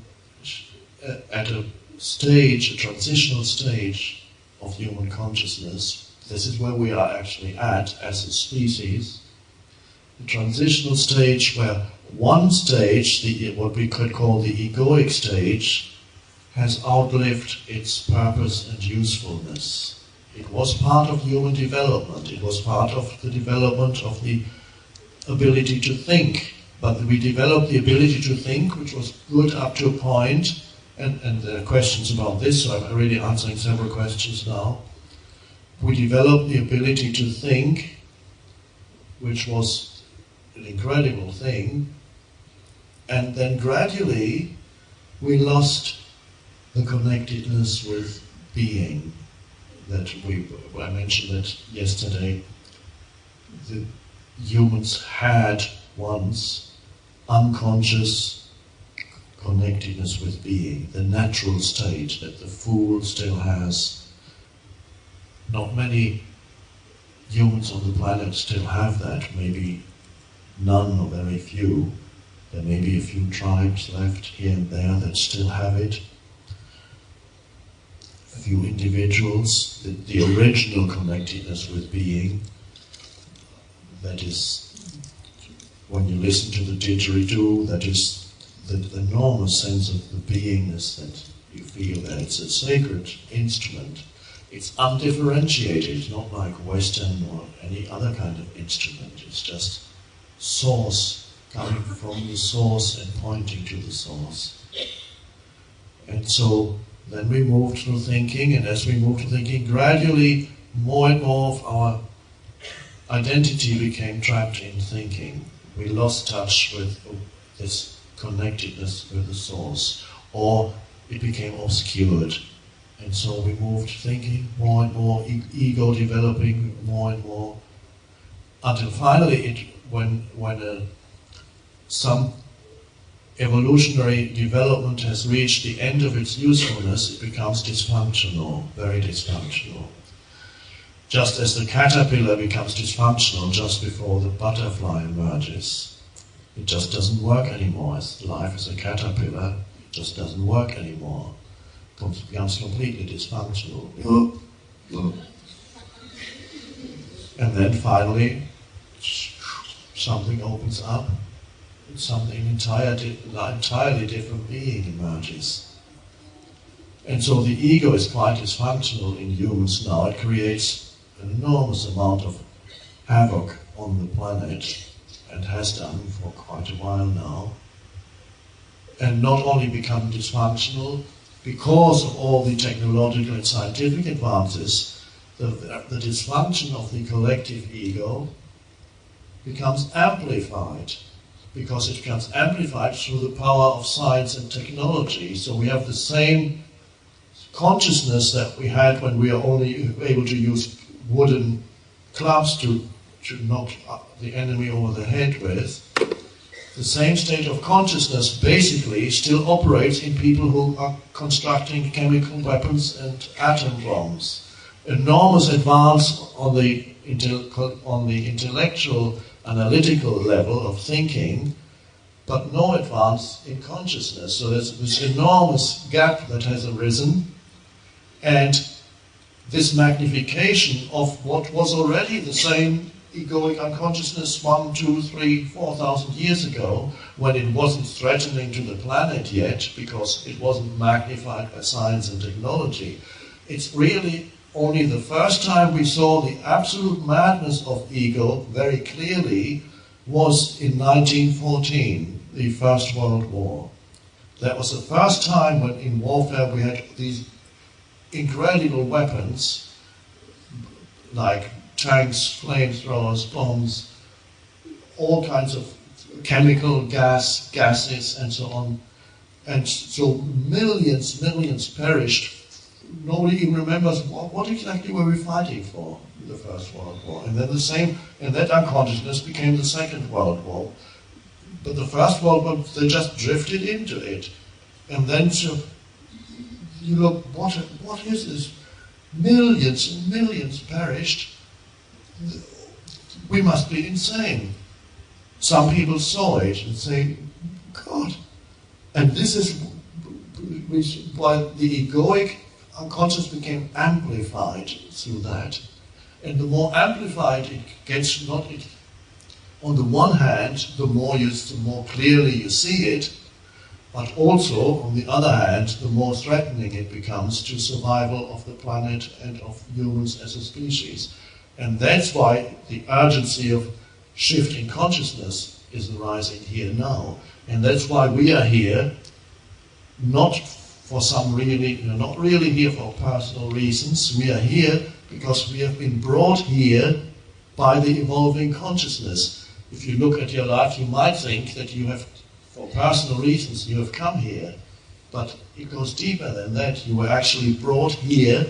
at a transitional stage of human consciousness. This is where we are actually at as a species. A transitional stage where one stage, what we could call the egoic stage, has outlived its purpose and usefulness. It was part of human development. It was part of the development of the ability to think. But we developed the ability to think, which was good up to a point, and there are questions about this, so I'm already answering several questions now. We developed the ability to think, which was an incredible thing, and then gradually we lost the connectedness with being. I mentioned that yesterday. The humans had once unconscious connectedness with being, the natural state that the fool still has. Not many humans on the planet still have that, maybe none or very few. There may be a few tribes left here and there that still have it. A few individuals, the original connectedness with being, that is, when you listen to the didgeridoo, that is the enormous sense of the beingness that you feel there. It's a sacred instrument. It's undifferentiated. It's not like Western or any other kind of instrument. It's just source, coming from the source and pointing to the source. And so then we moved to thinking, and as we moved to thinking, gradually more and more of our identity became trapped in thinking. We lost touch with this connectedness with the source, or it became obscured. And so we moved thinking more and more, ego developing more and more, until finally when some evolutionary development has reached the end of its usefulness, it becomes dysfunctional, very dysfunctional. Just as the caterpillar becomes dysfunctional just before the butterfly emerges. It just doesn't work anymore. As life as a caterpillar, it just doesn't work anymore. becomes completely dysfunctional. And then finally, something opens up, something entirely different being emerges. And so the ego is quite dysfunctional in humans now. It creates an enormous amount of havoc on the planet, and has done for quite a while now. And not only become dysfunctional, because of all the technological and scientific advances, the dysfunction of the collective ego becomes amplified, because it becomes amplified through the power of science and technology. So we have the same consciousness that we had when we were only able to use wooden clubs to knock the enemy over the head with. The same state of consciousness basically still operates in people who are constructing chemical weapons and atom bombs. Enormous advance on the intellectual, analytical level of thinking, but no advance in consciousness. So there's this enormous gap that has arisen, and this magnification of what was already the same egoic unconsciousness 1, 2, 3, 4,000 years ago, when it wasn't threatening to the planet yet, because it wasn't magnified by science and technology. It's really only the first time we saw the absolute madness of ego very clearly was in 1914, the First World War. That was the first time when in warfare we had these incredible weapons, like tanks, flamethrowers, bombs, all kinds of chemical gases, and so on. And so millions perished. Nobody even remembers what exactly were we fighting for in the First World War. And then and that unconsciousness became the Second World War. But the First World War, they just drifted into it. And then so you look, what is this? Millions and millions perished. We must be insane. Some people saw it and say, God. And this is why the egoic unconscious became amplified through that. And the more amplified it gets, on the one hand, the more clearly you see it, but also, on the other hand, the more threatening it becomes to survival of the planet and of humans as a species. And that's why the urgency of shift in consciousness is arising here now. And that's why we are here, not really here for personal reasons. We are here because we have been brought here by the evolving consciousness. If you look at your life, you might think that you have, for personal reasons, you have come here. But it goes deeper than that. You were actually brought here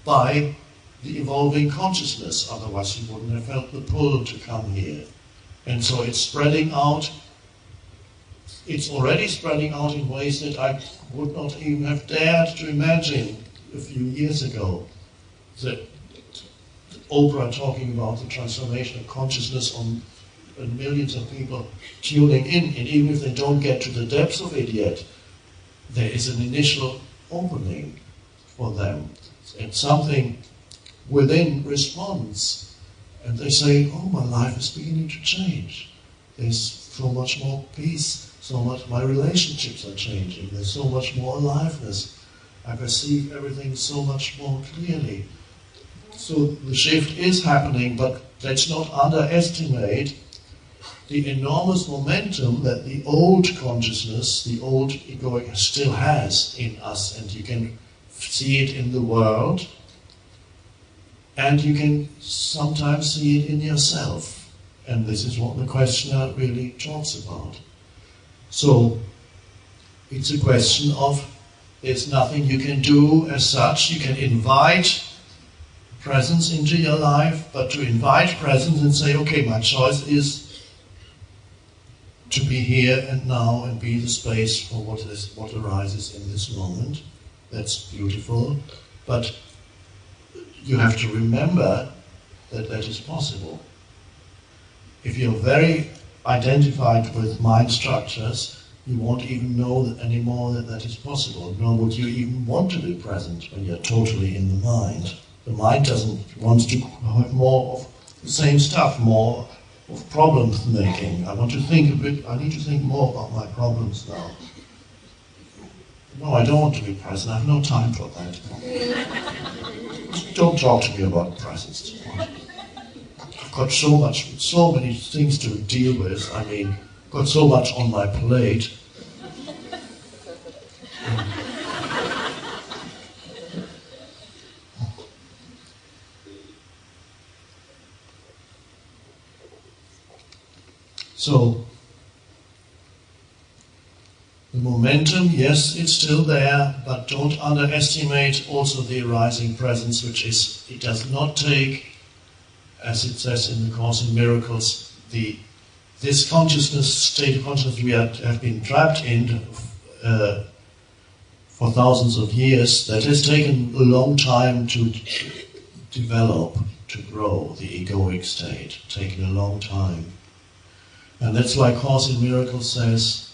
by the evolving consciousness. Otherwise you wouldn't have felt the pull to come here. And so it's spreading out. It's already spreading out in ways that I would not even have dared to imagine a few years ago. That Oprah talking about the transformation of consciousness on and millions of people tuning in, and even if they don't get to the depths of it yet, there is an initial opening for them. And something within responds. And they say, oh, my life is beginning to change. There's so much more peace, so much, my relationships are changing, there's so much more aliveness. I perceive everything so much more clearly. So the shift is happening, but let's not underestimate the enormous momentum that the old consciousness, the old egoic, still has in us, and you can see it in the world, and you can sometimes see it in yourself. And this is what the questioner really talks about. So it's a question of there's nothing you can do as such. You can invite presence into your life, but to invite presence and say, okay, my choice is to be here and now and be the space for what arises in this moment. That's beautiful, but you have to remember that that is possible. If you're very identified with mind structures, you won't even know that anymore that that is possible, nor would you even want to be present when you're totally in the mind. The mind wants to have more of the same stuff, more of problem making. I need to think more about my problems now. No, I don't want to be present, I have no time for that. Don't talk to me about presence. I've got so many things to deal with, got so much on my plate. So, the momentum, yes, it's still there, but don't underestimate also the arising presence, it does not take, as it says in the Course in Miracles, this consciousness, state of consciousness we have been trapped in for thousands of years, that has taken a long time to develop, to grow, the egoic state, taken a long time. And that's why Course in Miracles says,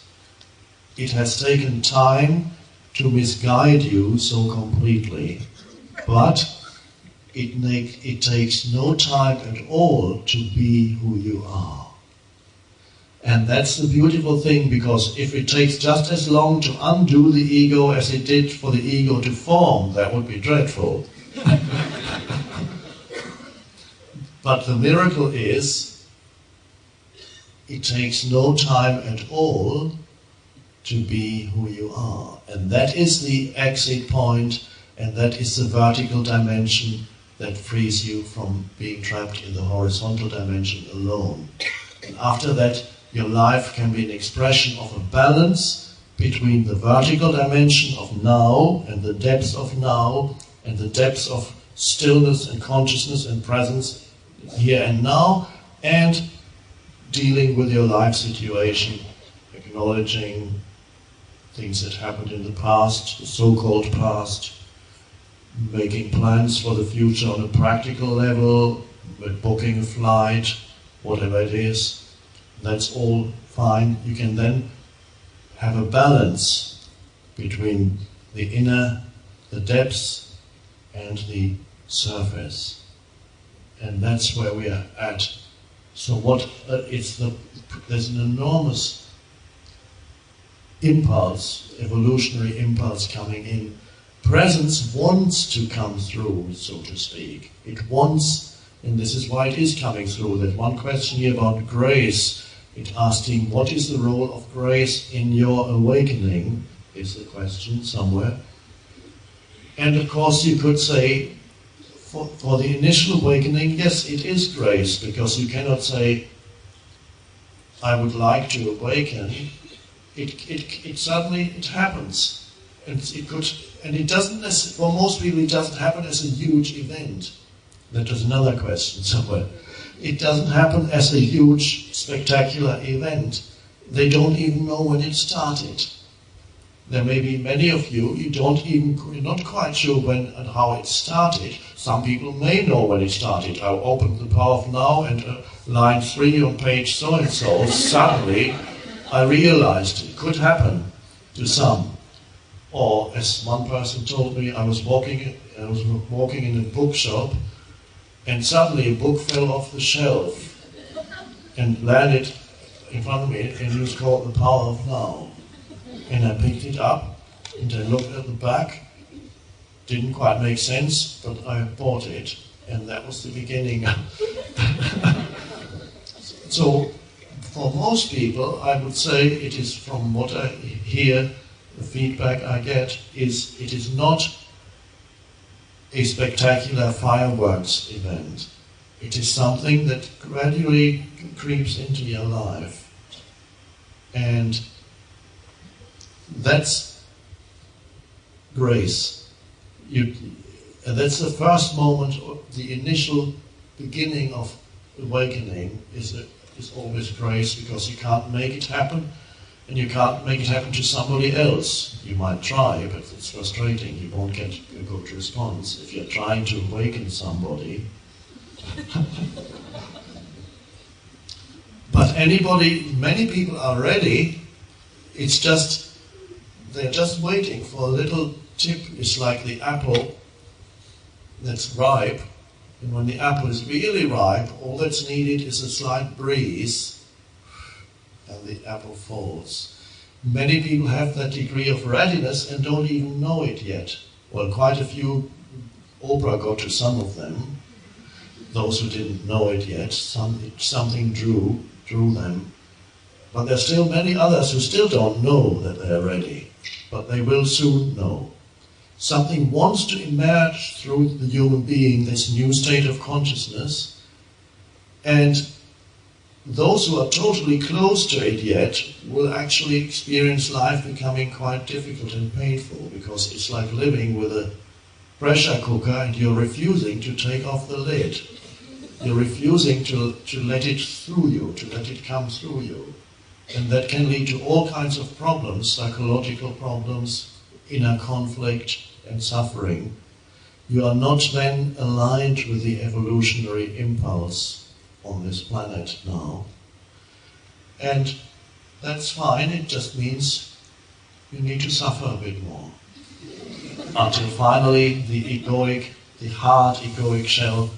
it has taken time to misguide you so completely, but it takes no time at all to be who you are. And that's the beautiful thing, because if it takes just as long to undo the ego as it did for the ego to form, that would be dreadful. But the miracle is, it takes no time at all to be who you are. And that is the exit point, and that is the vertical dimension that frees you from being trapped in the horizontal dimension alone. And after that, your life can be an expression of a balance between the vertical dimension of now and the depths of now and the depths of stillness and consciousness and presence here and now, and dealing with your life situation, acknowledging things that happened in the past, the so-called past, making plans for the future on a practical level, booking a flight, whatever it is. That's all fine. You can then have a balance between the inner, the depths, and the surface. And that's where we are at. So there's an enormous impulse, evolutionary impulse coming in. Presence wants to come through, so to speak. It wants, and this is why it is coming through, that one question here about grace, it asking what is the role of grace in your awakening, is the question somewhere. And of course you could say, for the initial awakening, yes, it is grace, because you cannot say, I would like to awaken. It suddenly happens, and it doesn't. For most people, it doesn't happen as a huge event. That was another question somewhere. It doesn't happen as a huge, spectacular event. They don't even know when it started. There may be many of you're not quite sure when and how it started. Some people may know when it started. I opened the Power of Now and line 3 on page so-and-so, suddenly I realized it could happen to some. Or as one person told me, I was walking in a bookshop and suddenly a book fell off the shelf and landed in front of me, and it was called The Power of Now. And I picked it up, and I looked at the back. Didn't quite make sense, but I bought it, and that was the beginning. So, for most people, I would say it is, from what I hear, the feedback I get, is it is not a spectacular fireworks event. It is something that gradually creeps into your life. And that's grace. That's the first moment, the initial beginning of awakening is always grace, because you can't make it happen, and you can't make it happen to somebody else. You might try, but it's frustrating. You won't get a good response if you're trying to awaken somebody. But many people are ready it's just, they're just waiting for a little tip. It's like the apple that's ripe, and when the apple is really ripe, all that's needed is a slight breeze, and the apple falls. Many people have that degree of readiness and don't even know it yet. Well, quite a few, Oprah got to some of them. Those who didn't know it yet, something drew them. But there's still many others who still don't know that they're ready, but they will soon know. Something wants to emerge through the human being, this new state of consciousness, and those who are totally close to it yet will actually experience life becoming quite difficult and painful, because it's like living with a pressure cooker and you're refusing to take off the lid. You're refusing to let it through you, to let it come through you. And that can lead to all kinds of problems, psychological problems, inner conflict and suffering. You are not then aligned with the evolutionary impulse on this planet now. And that's fine, it just means you need to suffer a bit more. Until finally the hard egoic shell,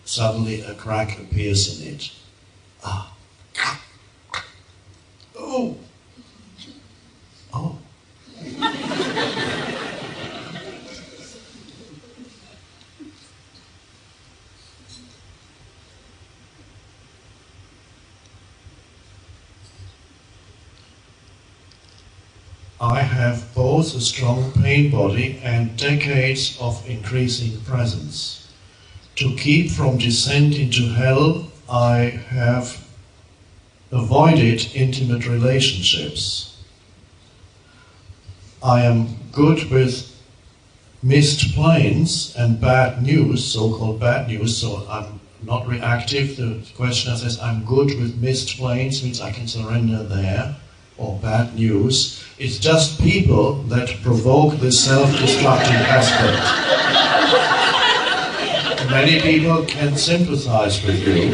suddenly a crack appears in it. Ah. Oh. Oh. I have both a strong pain body and decades of increasing presence. To keep from descent into hell, I have avoided intimate relationships. I am good with missed planes and bad news, so-called bad news, so I'm not reactive. The questioner says, I'm good with missed planes, means I can surrender there, or bad news. It's just people that provoke this self-destructive aspect. Many people can sympathize with you.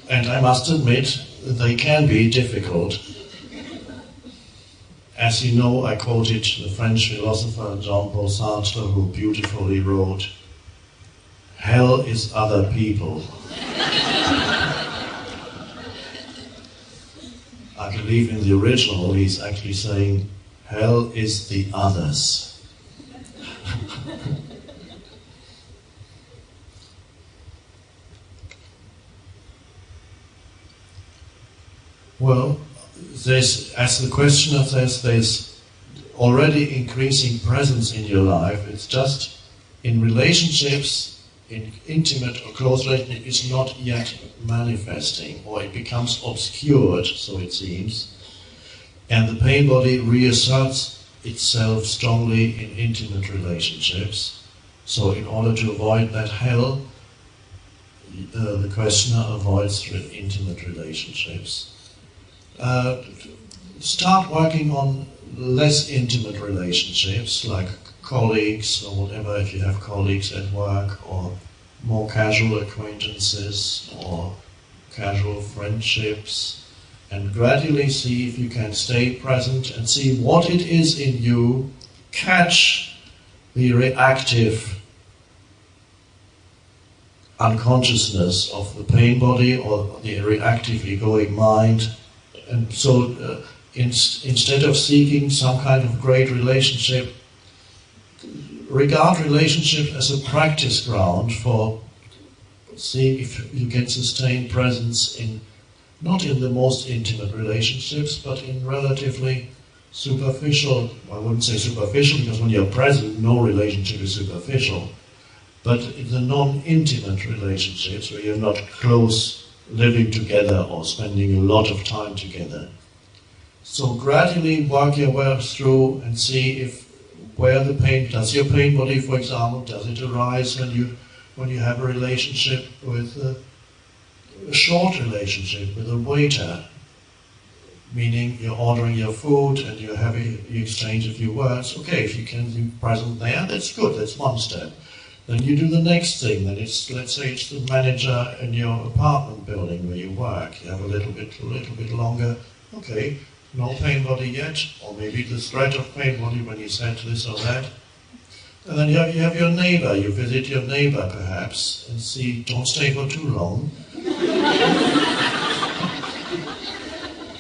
And I must admit, they can be difficult. As you know, I quoted the French philosopher Jean-Paul Sartre, who beautifully wrote, "Hell is other people." I believe in the original he's actually saying, hell is the others. Well, as the questioner says, there's already increasing presence in your life. It's just in relationships, in intimate or close relationship, it's not yet manifesting, or it becomes obscured, so it seems. And the pain body reasserts itself strongly in intimate relationships. So in order to avoid that hell, the questioner avoids intimate relationships. Start working on less intimate relationships, like colleagues or whatever, if you have colleagues at work, or more casual acquaintances or casual friendships, and gradually see if you can stay present and see what it is in you, catch the reactive unconsciousness of the pain body or the reactive egoic mind. And so instead of seeking some kind of great relationship, regard relationship as a practice ground for seeing if you can sustain presence in, not in the most intimate relationships, but in relatively superficial, I wouldn't say superficial, because when you're present, no relationship is superficial, but in the non-intimate relationships where you're not close living together or spending a lot of time together. So gradually work your way through and see if where the pain, does your pain body, for example, does it arise when you have a relationship with a short relationship with a waiter, meaning you're ordering your food and you exchange a few words. Okay, if you can be present there, that's good, that's one step. Then you do the next thing. Then let's say it's the manager in your apartment building where you work. You have a little bit longer. Okay, no pain body yet, or maybe the threat of pain body when you said this or that. And then you have your neighbor. You visit your neighbor perhaps and see. Don't stay for too long.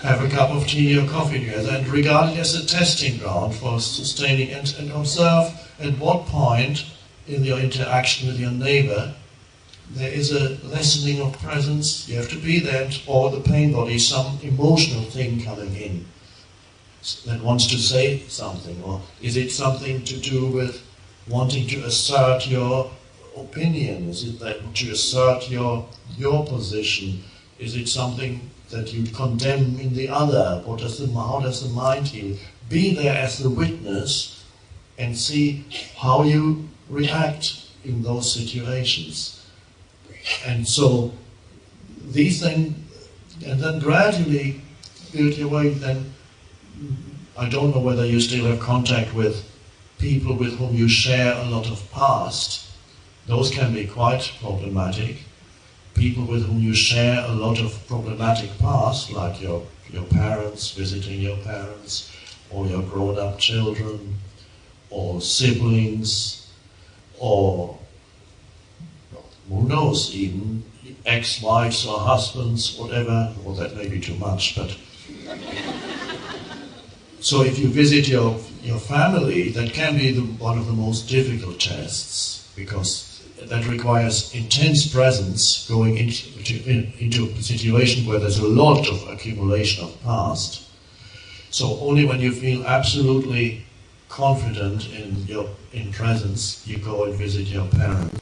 Have a cup of tea or coffee together and regard it as a testing ground for sustaining and observe at what point in your interaction with your neighbor there is a lessening of presence. You have to be there, or the pain body, some emotional thing coming in that wants to say something, or is it something to do with wanting to assert your opinion? Is it that to assert your position? Is it something that you condemn in the other? How does the mind heal? Be there as the witness and see how you react in those situations. And so these things, and then gradually build your way. Then I don't know whether you still have contact with people with whom you share a lot of past. Those can be quite problematic. People with whom you share a lot of problematic past, like your parents, visiting your parents, or your grown-up children, or siblings, or who knows, even ex-wives or husbands, whatever. Well, that may be too much, but so if you visit your family, that can be one of the most difficult tests, because that requires intense presence, going into a situation where there's a lot of accumulation of past. So only when you feel absolutely confident in presence, you go and visit your parents.